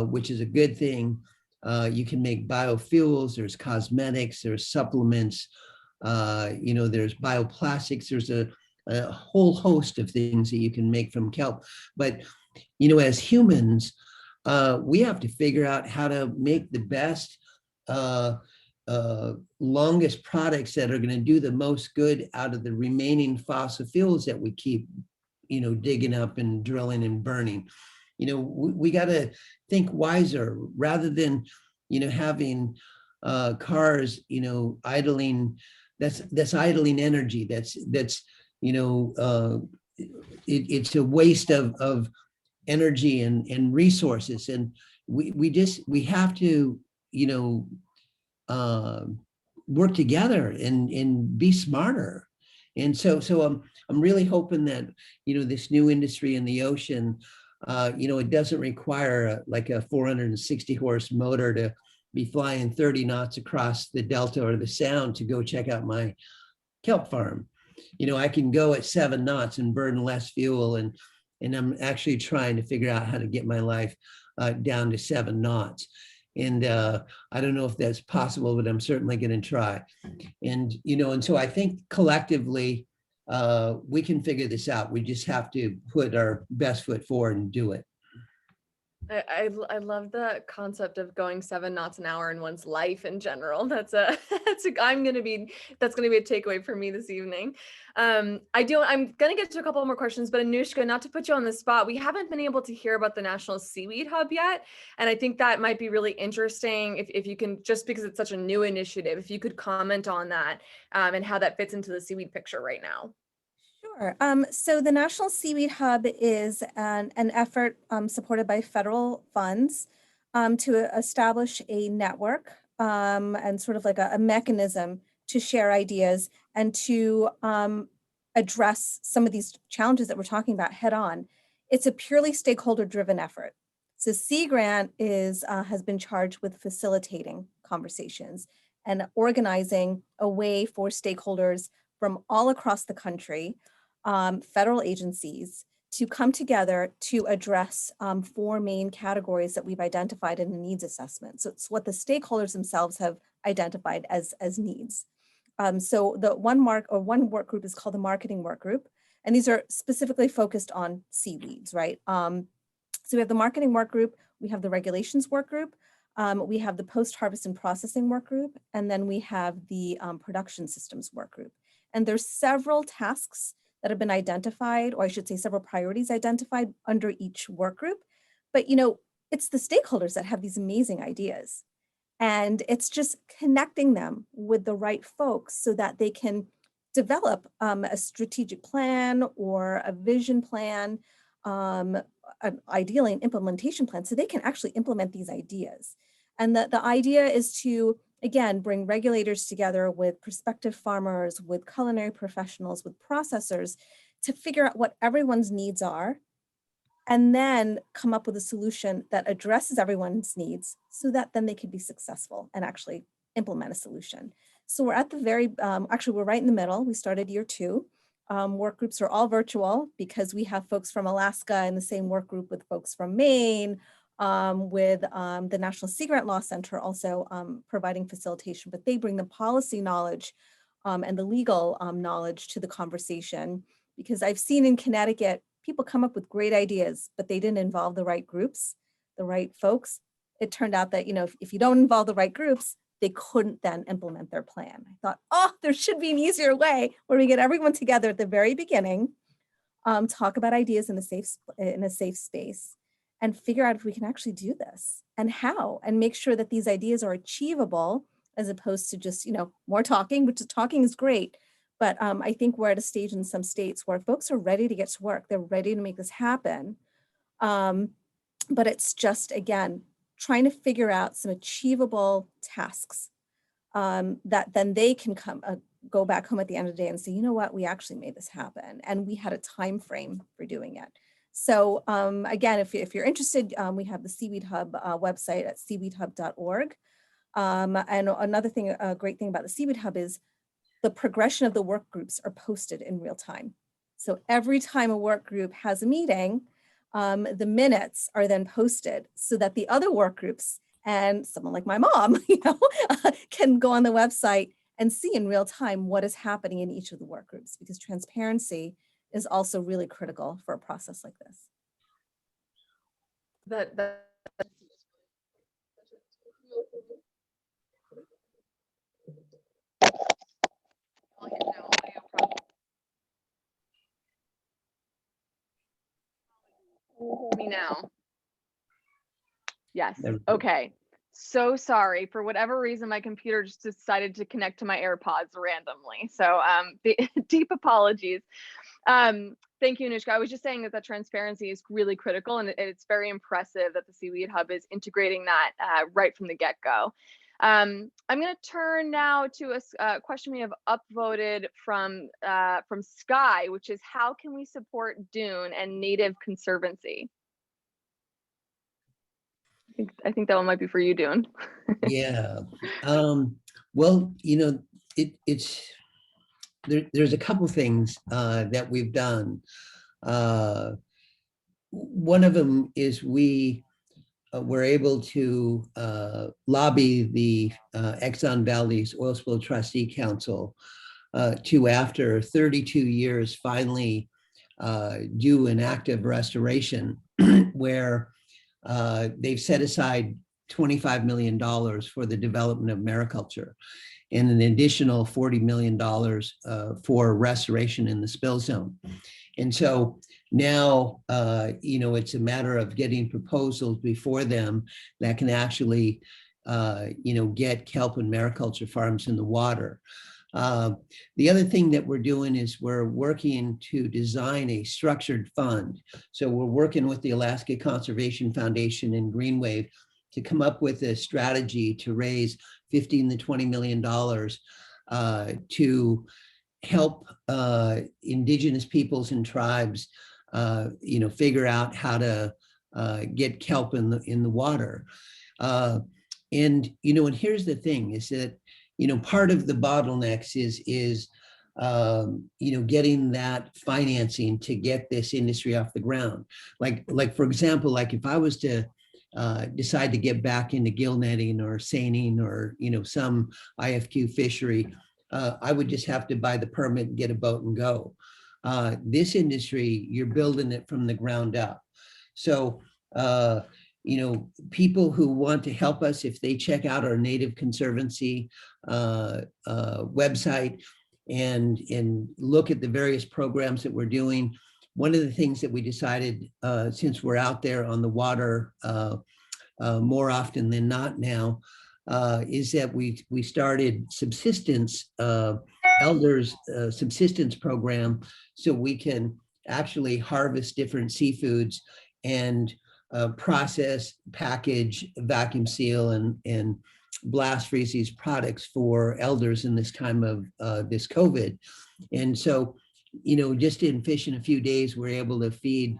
which is a good thing. You can make biofuels, there's cosmetics, there's supplements, there's bioplastics, there's a whole host of things that you can make from kelp. But, as humans, we have to figure out how to make the best longest products that are going to do the most good out of the remaining fossil fuels that we keep digging up and drilling and burning. We got to think wiser rather than having cars idling. That's idling energy. That's it's a waste of energy and resources, and we have to work together and be smarter. And so I'm really hoping that this new industry in the ocean, it doesn't require like a 460 horse motor to be flying 30 knots across the Delta or the Sound to go check out my kelp farm. I can go at 7 knots and burn less fuel, and I'm actually trying to figure out how to get my life down to 7 knots. And I don't know if that's possible, but I'm certainly going to try. And, you know, and so I think collectively, we can figure this out. We just have to put our best foot forward and do it. I love the concept of going 7 knots an hour in one's life in general. That's gonna be a takeaway for me this evening. I'm gonna get to a couple more questions, but Anoushka, not to put you on the spot, we haven't been able to hear about the National Seaweed Hub yet, and I think that might be really interesting if you can, just because it's such a new initiative, if you could comment on that and how that fits into the seaweed picture right now. Sure. So the National Seaweed Hub is an effort supported by federal funds to establish a network and sort of like a mechanism to share ideas and to address some of these challenges that we're talking about head on. It's a purely stakeholder-driven effort. So Sea Grant has been charged with facilitating conversations and organizing a way for stakeholders from all across the country, federal agencies, to come together to address 4 main categories that we've identified in the needs assessment. So it's what the stakeholders themselves have identified as needs. So the one work group is called the marketing work group, and these are specifically focused on seaweeds, right? So we have the marketing work group, we have the regulations work group, we have the post-harvest and processing work group, and then we have the production systems work group. And there's several tasks that have been identified, or I should say several priorities identified under each work group. But you know, it's the stakeholders that have these amazing ideas. And it's just connecting them with the right folks so that they can develop a strategic plan or a vision plan, ideally an implementation plan, so they can actually implement these ideas. And the idea is to, again, bring regulators together with prospective farmers, with culinary professionals, with processors, to figure out what everyone's needs are, and then come up with a solution that addresses everyone's needs so that then they could be successful and actually implement a solution. So we're at the very, actually we're right in the middle. We started year 2. Work groups are all virtual because we have folks from Alaska in the same work group with folks from Maine, with the National Sea Grant Law Center also providing facilitation, but they bring the policy knowledge and the legal knowledge to the conversation. Because I've seen in Connecticut, people come up with great ideas, but they didn't involve the right groups, the right folks. It turned out that, you know, if you don't involve the right groups, they couldn't then implement their plan. I thought, oh, there should be an easier way where we get everyone together at the very beginning, talk about ideas in a safe space, and figure out if we can actually do this and how, and make sure that these ideas are achievable as opposed to just, you know, more talking, which talking is great. But I think we're at a stage in some states where folks are ready to get to work. They're ready to make this happen. But it's just, again, trying to figure out some achievable tasks that then they can go back home at the end of the day and say, you know what, we actually made this happen. And we had a time frame for doing it. So again, if you're interested, we have the Seaweed Hub website at seaweedhub.org. And another thing, a great thing about the Seaweed Hub is the progression of the work groups are posted in real time. So every time a work group has a meeting, the minutes are then posted so that the other work groups and someone like my mom, you know, can go on the website and see in real time what is happening in each of the work groups, because transparency is also really critical for a process like this. Me now. Yes. Okay. So sorry. For whatever reason, my computer just decided to connect to my AirPods randomly. So deep apologies. Thank you, Anoushka. I was just saying that transparency is really critical, and it's very impressive that the Seaweed Hub is integrating that right from the get-go. I'm going to turn now to a question we have upvoted from Sky, which is, how can we support Dune and Native Conservancy? I think that one might be for you, Dune. Yeah. Well, you know, there's a couple things that we've done. One of them is we were able to lobby the Exxon Valdez Oil Spill Trustee Council to, after 32 years, finally do an active restoration where they've set aside $25 million for the development of mariculture and an additional $40 million for restoration in the spill zone. And so now, it's a matter of getting proposals before them that can actually, get kelp and mariculture farms in the water. The other thing that we're doing is we're working to design a structured fund. So we're working with the Alaska Conservation Foundation and GreenWave to come up with a strategy to raise $15 to $20 million to help indigenous peoples and tribes, figure out how to get kelp in the water. And here's the thing is that, part of the bottlenecks is getting that financing to get this industry off the ground. Like for example, like if I was to decide to get back into gill netting or seining or, some IFQ fishery, I would just have to buy the permit and get a boat and go. This industry, you're building it from the ground up. So, people who want to help us, if they check out our Native Conservancy website and look at the various programs that we're doing, one of the things that we decided, since we're out there on the water more often than not now, is that we started Subsistence, elders subsistence program, so we can actually harvest different seafoods and process, package, vacuum seal, and blast freeze these products for elders in this time of this COVID. And so, just in Fish in a few days, we're able to feed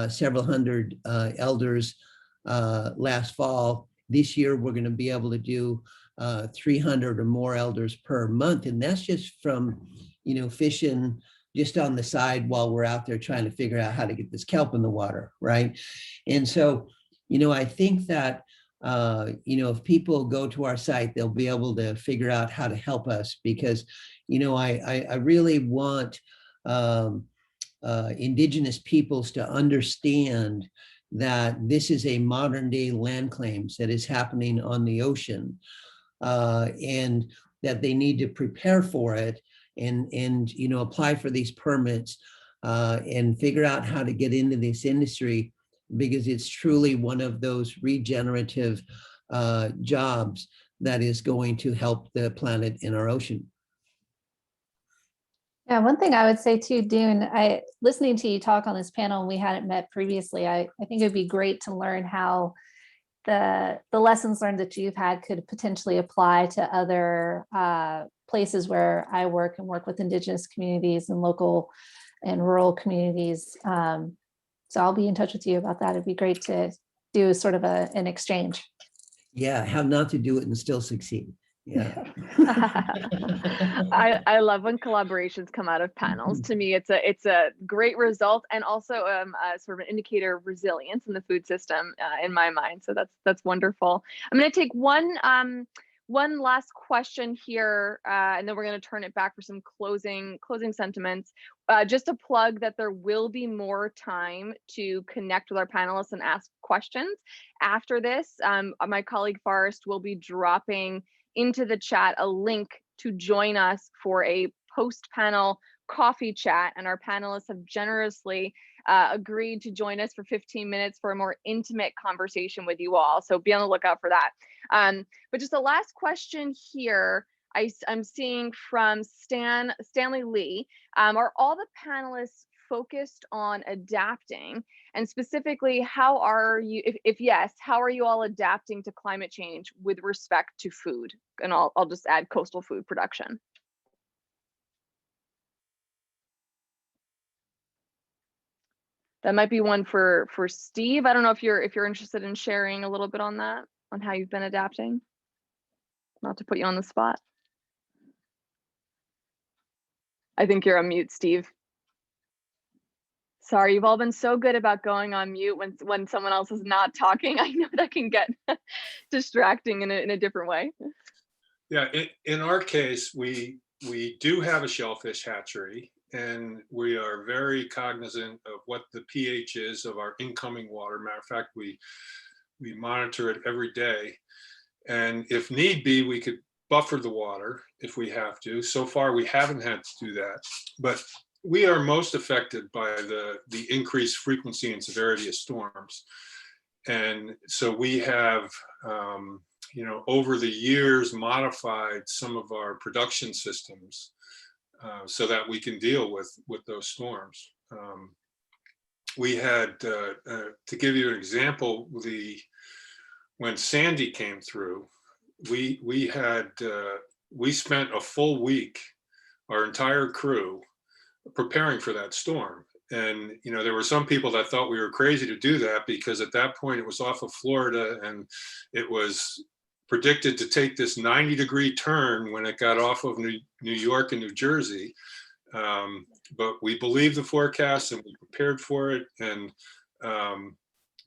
several hundred elders last fall. This year, we're going to be able to do 300 or more elders per month. And that's just from, fishing just on the side while we're out there trying to figure out how to get this kelp in the water, right? And so, I think that, if people go to our site, they'll be able to figure out how to help us because, I really want indigenous peoples to understand that this is a modern day land claims that is happening on the ocean, and that they need to prepare for it and apply for these permits and figure out how to get into this industry because it's truly one of those regenerative jobs that is going to help the planet and our ocean. Yeah, one thing I would say too, Dune, listening to you talk on this panel, and we hadn't met previously, I think it'd be great to learn how the lessons learned that you've had could potentially apply to other places where I work with Indigenous communities and local and rural communities. So I'll be in touch with you about that. It'd be great to do sort of an exchange. Yeah, how not to do it and still succeed. Yeah. I love when collaborations come out of panels. To me, it's a great result and also sort of an indicator of resilience in the food system in my mind. So that's wonderful. I'm going to take one last question here, and then we're going to turn it back for some closing sentiments. Just a plug that there will be more time to connect with our panelists and ask questions after this. My colleague Forrest will be dropping into the chat a link to join us for a post-panel coffee chat, and our panelists have generously agreed to join us for 15 minutes for a more intimate conversation with you all. So be on the lookout for that. But just the last question here, I'm seeing from Stanley Lee. Are all the panelists focused on adapting? And specifically, how are you, if yes, how are you all adapting to climate change with respect to food? And I'll just add coastal food production. That might be one for Steve. I don't know if you're interested in sharing a little bit on that, on how you've been adapting. Not to put you on the spot. I think you're on mute, Steve. Sorry, you've all been so good about going on mute when someone else is not talking. I know that can get distracting in a different way. Yeah, in our case, we do have a shellfish hatchery, and we are very cognizant of what the pH is of our incoming water. Matter of fact, we monitor it every day. And if need be, we could buffer the water if we have to. So far, we haven't had to do that. But we are most affected by the increased frequency and severity of storms. And so we have, over the years, modified some of our production systems so that we can deal with those storms. We had, to give you an example, when Sandy came through, we spent a full week, our entire crew, preparing for that storm. And there were some people that thought we were crazy to do that, because at that point it was off of Florida and it was predicted to take this 90-degree turn when it got off of New York and New Jersey. But we believed the forecast and we prepared for it, and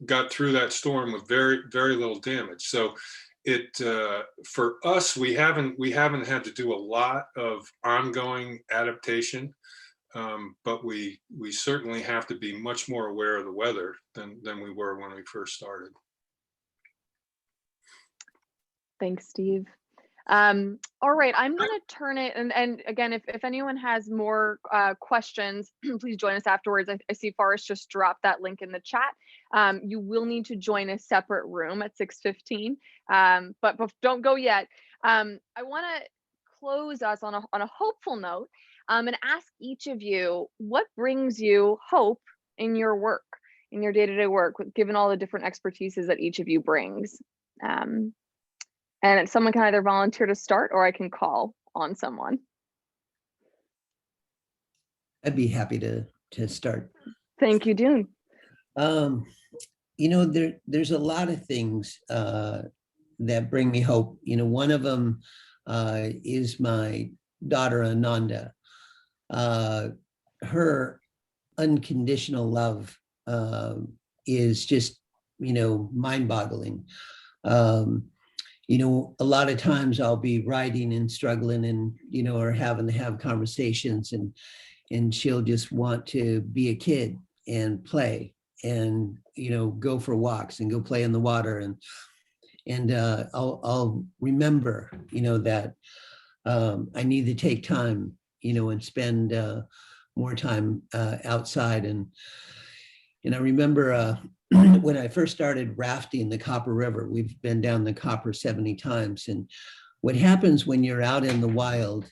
got through that storm with very, very little damage. So for us, we haven't had to do a lot of ongoing adaptation, but we certainly have to be much more aware of the weather than we were when we first started. Thanks, Steve. All right, I'm going to turn it, and again, if anyone has more questions, please join us afterwards. I see Forrest just dropped that link in the chat. You will need to join a separate room at 6:15, but don't go yet. I want to close us on a hopeful note, and ask each of you what brings you hope in your work, in your day-to-day work, given all the different expertises that each of you brings. And someone can either volunteer to start, or I can call on someone. I'd be happy to start. Thank you, Dune. There's a lot of things that bring me hope. One of them is my daughter, Ananda. Her unconditional love is just, mind-boggling. A lot of times I'll be writing and struggling and, or having to have conversations, and she'll just want to be a kid and play and, go for walks and go play in the water. And I'll remember, that I need to take time, and spend more time outside. And I remember when I first started rafting the Copper River, we've been down the Copper 70 times. And what happens when you're out in the wild,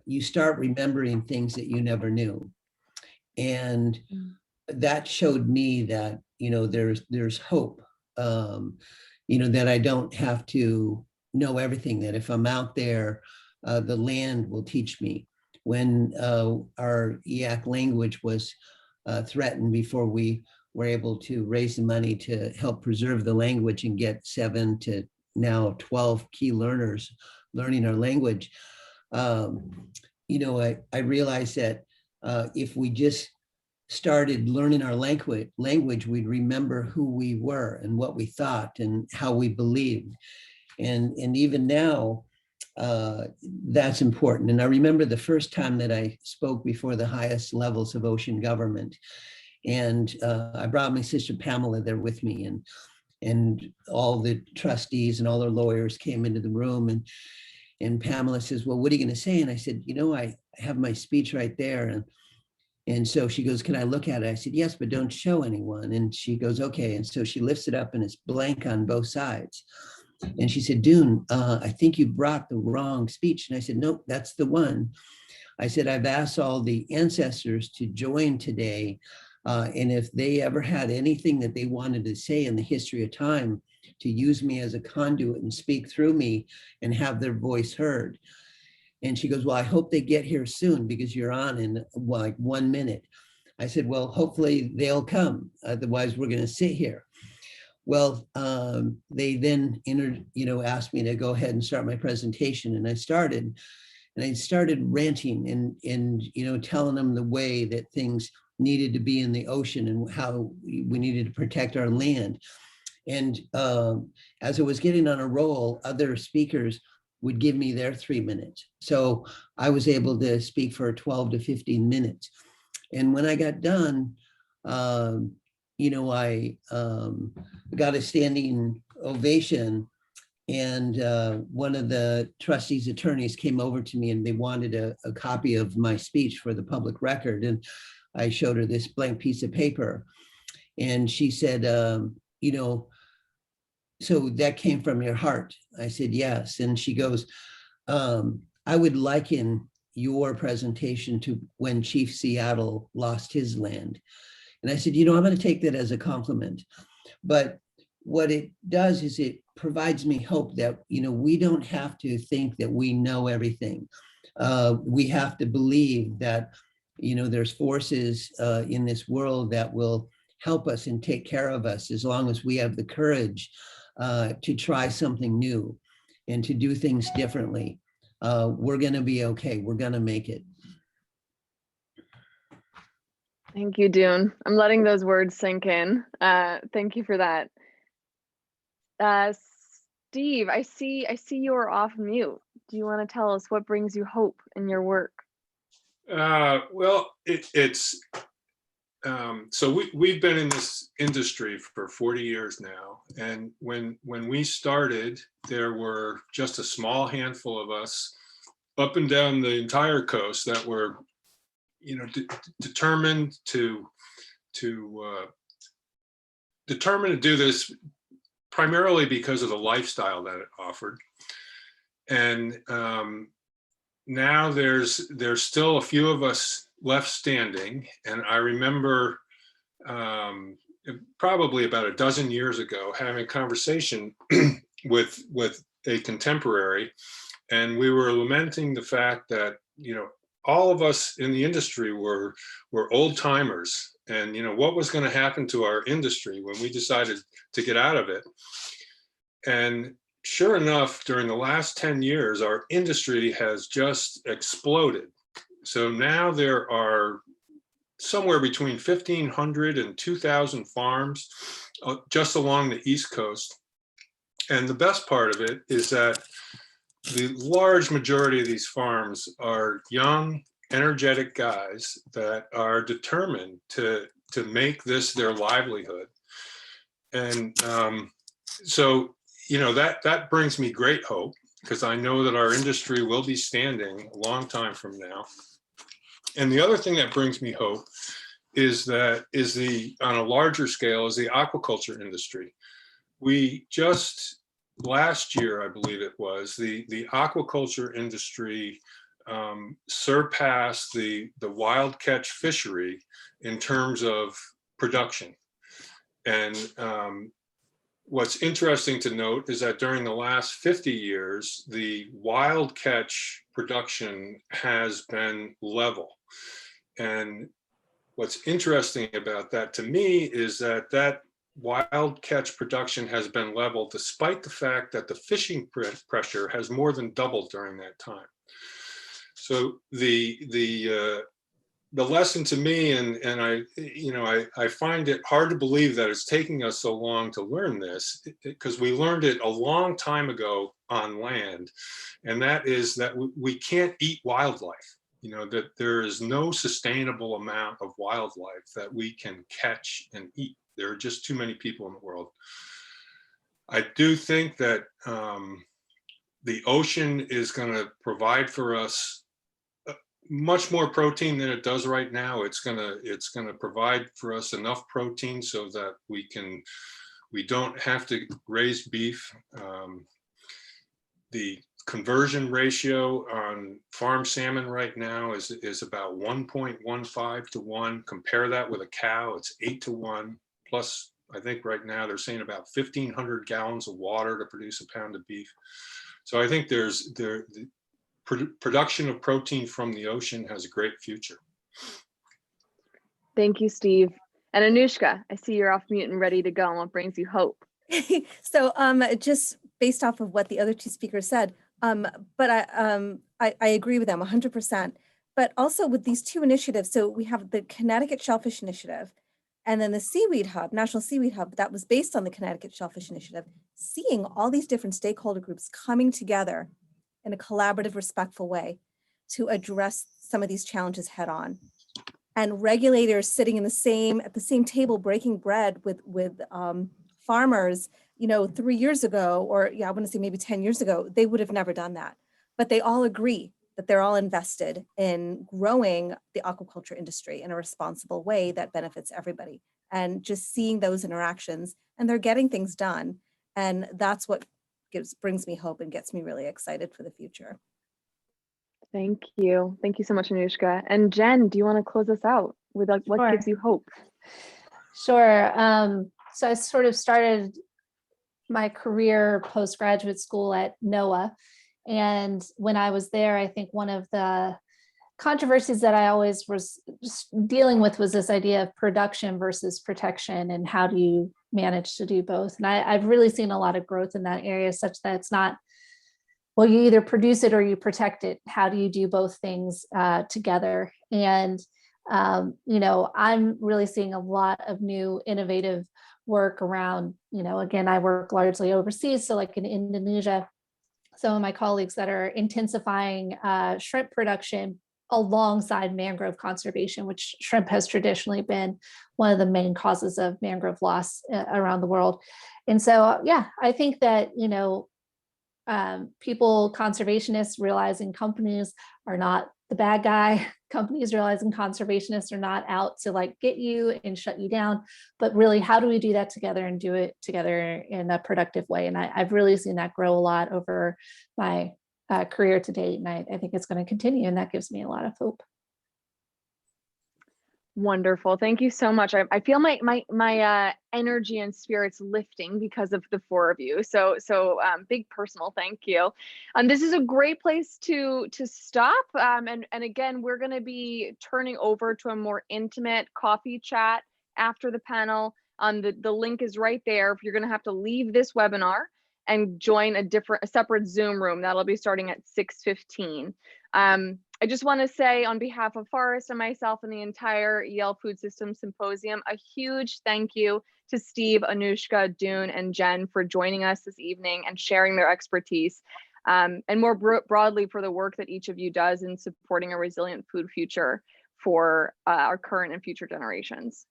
you start remembering things that you never knew. And that showed me that, there's hope, that I don't have to know everything, that if I'm out there, the land will teach me. When our Yak language was threatened, before we were able to raise the money to help preserve the language and get 7 to now 12 key learners learning our language, I realized that if we just started learning our language, we'd remember who we were and what we thought and how we believed. And even now, that's important. And I remember the first time that I spoke before the highest levels of ocean government. And I brought my sister Pamela there with me, and all the trustees and all their lawyers came into the room, and Pamela says, well, what are you going to say? And I said, I have my speech right there. And so she goes, can I look at it? I said, yes, but don't show anyone. And she goes, okay. And so she lifts it up, and it's blank on both sides. And she said, Dune, I think you brought the wrong speech. And I said, nope, that's the one. I said, I've asked all the ancestors to join today. And if they ever had anything that they wanted to say in the history of time, to use me as a conduit and speak through me and have their voice heard. And she goes, well, I hope they get here soon, because you're on in like 1 minute. I said, well, hopefully they'll come. Otherwise, we're going to sit here. Well, they then asked me to go ahead and start my presentation. And I started ranting and telling them the way that things needed to be in the ocean and how we needed to protect our land. And as I was getting on a roll, other speakers would give me their 3 minutes. So I was able to speak for 12 to 15 minutes. And when I got done, you know, I got a standing ovation, and one of the trustees' attorneys came over to me and they wanted a copy of my speech for the public record. And I showed her this blank piece of paper, and she said, you know, so that came from your heart? I said, yes. And she goes, I would liken your presentation to when Chief Seattle lost his land. And I said, you know, I'm going to take that as a compliment. But what it does is it provides me hope that, you know, we don't have to think that we know everything. We have to believe that, you know, there's forces in this world that will help us and take care of us as long as we have the courage to try something new and to do things differently. We're going to be okay. We're going to make it. Thank you, Dune. I'm letting those words sink in. Thank you for that. Steve, I see you're off mute. Do you want to tell us what brings you hope in your work? Well, it's so we've been in this industry for 40 years now, and when we started, there were just a small handful of us up and down the entire coast that were, you know, determined to do this primarily because of the lifestyle that it offered. And now there's still a few of us left standing. And I remember probably about a dozen years ago having a conversation with a contemporary, and we were lamenting the fact that, you know, all of us in the industry were old timers, and, you know, what was going to happen to our industry when we decided to get out of it. And sure enough, during the last 10 years, our industry has just exploded. So now there are somewhere between 1,500 and 2,000 farms just along the East Coast. And the best part of it is that the large majority of these farms are young, energetic guys that are determined to make this their livelihood. And so, you know, that brings me great hope, because I know that our industry will be standing a long time from now. And the other thing that brings me hope is on a larger scale, is the aquaculture industry. We just last year, I believe it was, the aquaculture industry surpassed the wild catch fishery in terms of production. And what's interesting to note is that during the last 50 years, the wild catch production has been level. And what's interesting about that to me is that wild catch production has been level despite the fact that the fishing pressure has more than doubled during that time. So the lesson to me, and I find it hard to believe that it's taking us so long to learn this, because we learned it a long time ago on land, and that is that we can't eat wildlife. You know, that there is no sustainable amount of wildlife that we can catch and eat. There are just too many people in the world. I do think that the ocean is going to provide for us much more protein than it does right now. It's gonna provide for us enough protein so that we don't have to raise beef. The conversion ratio on farm salmon right now is about 1.15 to 1. Compare that with a cow, it's 8 to 1. Plus, I think right now they're saying about 1,500 gallons of water to produce a pound of beef. So I think the production of protein from the ocean has a great future. Thank you, Steve. And Anoushka, I see you're off mute and ready to go. And what brings you hope? So just based off of what the other two speakers said, but I agree with them 100%. But also with these two initiatives, so we have the Connecticut Shellfish Initiative and then the Seaweed Hub, National Seaweed Hub, that was based on the Connecticut Shellfish Initiative, seeing all these different stakeholder groups coming together in a collaborative, respectful way to address some of these challenges head on. And regulators sitting at the same table, breaking bread with farmers, 3 years ago, or I want to say maybe 10 years ago, they would have never done that. But they all agree that they're all invested in growing the aquaculture industry in a responsible way that benefits everybody. And just seeing those interactions, and they're getting things done. And that's what brings me hope and gets me really excited for the future. Thank you. Thank you so much, Anoushka. And Jen, do you want to close us out with what Sure. gives you hope? Sure. So I sort of started my career postgraduate school at NOAA. And when I was there, I think one of the controversies that I always was just dealing with was this idea of production versus protection, and how do you manage to do both? And I've really seen a lot of growth in that area, such that it's not, well, you either produce it or you protect it. How do you do both things together? And, I'm really seeing a lot of new innovative work around, again, I work largely overseas. So like in Indonesia, some of my colleagues that are intensifying shrimp production alongside mangrove conservation, which shrimp has traditionally been one of the main causes of mangrove loss around the world. And so, I think that, people, conservationists realizing companies are not the bad guy, companies realizing conservationists are not out to get you and shut you down, but really, how do we do that together and do it together in a productive way? And I've really seen that grow a lot over my career to date. And I think it's going to continue, and that gives me a lot of hope. Wonderful. Thank you so much. I feel my energy and spirits lifting because of the four of you. So big personal thank you. This is a great place to stop. And again, we're going to be turning over to a more intimate coffee chat after the panel. The link is right there. You're going to have to leave this webinar and join a separate Zoom room. That'll be starting at 6:15. I just want to say, on behalf of Forrest and myself and the entire Yale Food Systems Symposium, a huge thank you to Steve, Anoushka, Dune, and Jen for joining us this evening and sharing their expertise, and more broadly for the work that each of you does in supporting a resilient food future for our current and future generations.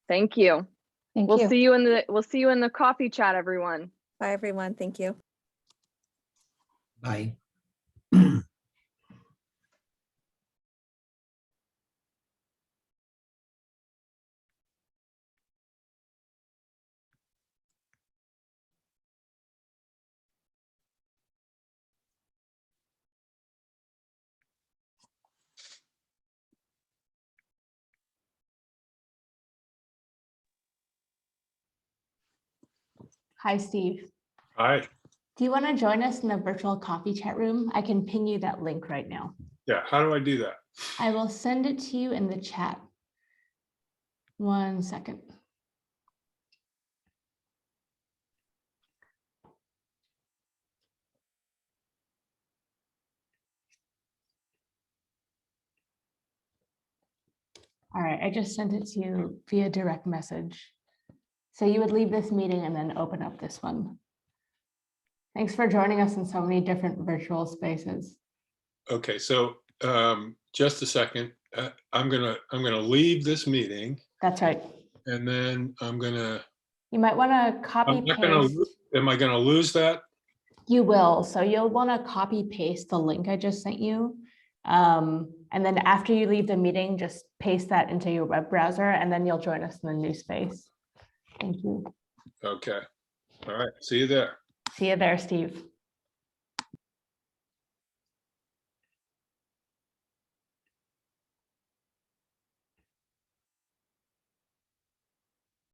Thank you. We'll see you in the coffee chat, everyone. Bye, everyone. Thank you. Bye. Hi, Steve. Hi. Do you want to join us in the virtual coffee chat room? I can ping you that link right now. Yeah, how do I do that? I will send it to you in the chat. 1 second. All right, I just sent it to you via direct message. So you would leave this meeting and then open up this one. Thanks for joining us in so many different virtual spaces. Okay, so just a second. I'm gonna leave this meeting. That's right. And then You might want to copy paste. Am I gonna lose that? You will. So you'll want to copy paste the link I just sent you. And then after you leave the meeting, just paste that into your web browser, and then you'll join us in the new space. Thank you. Okay. All right. See you there. See you there, Steve.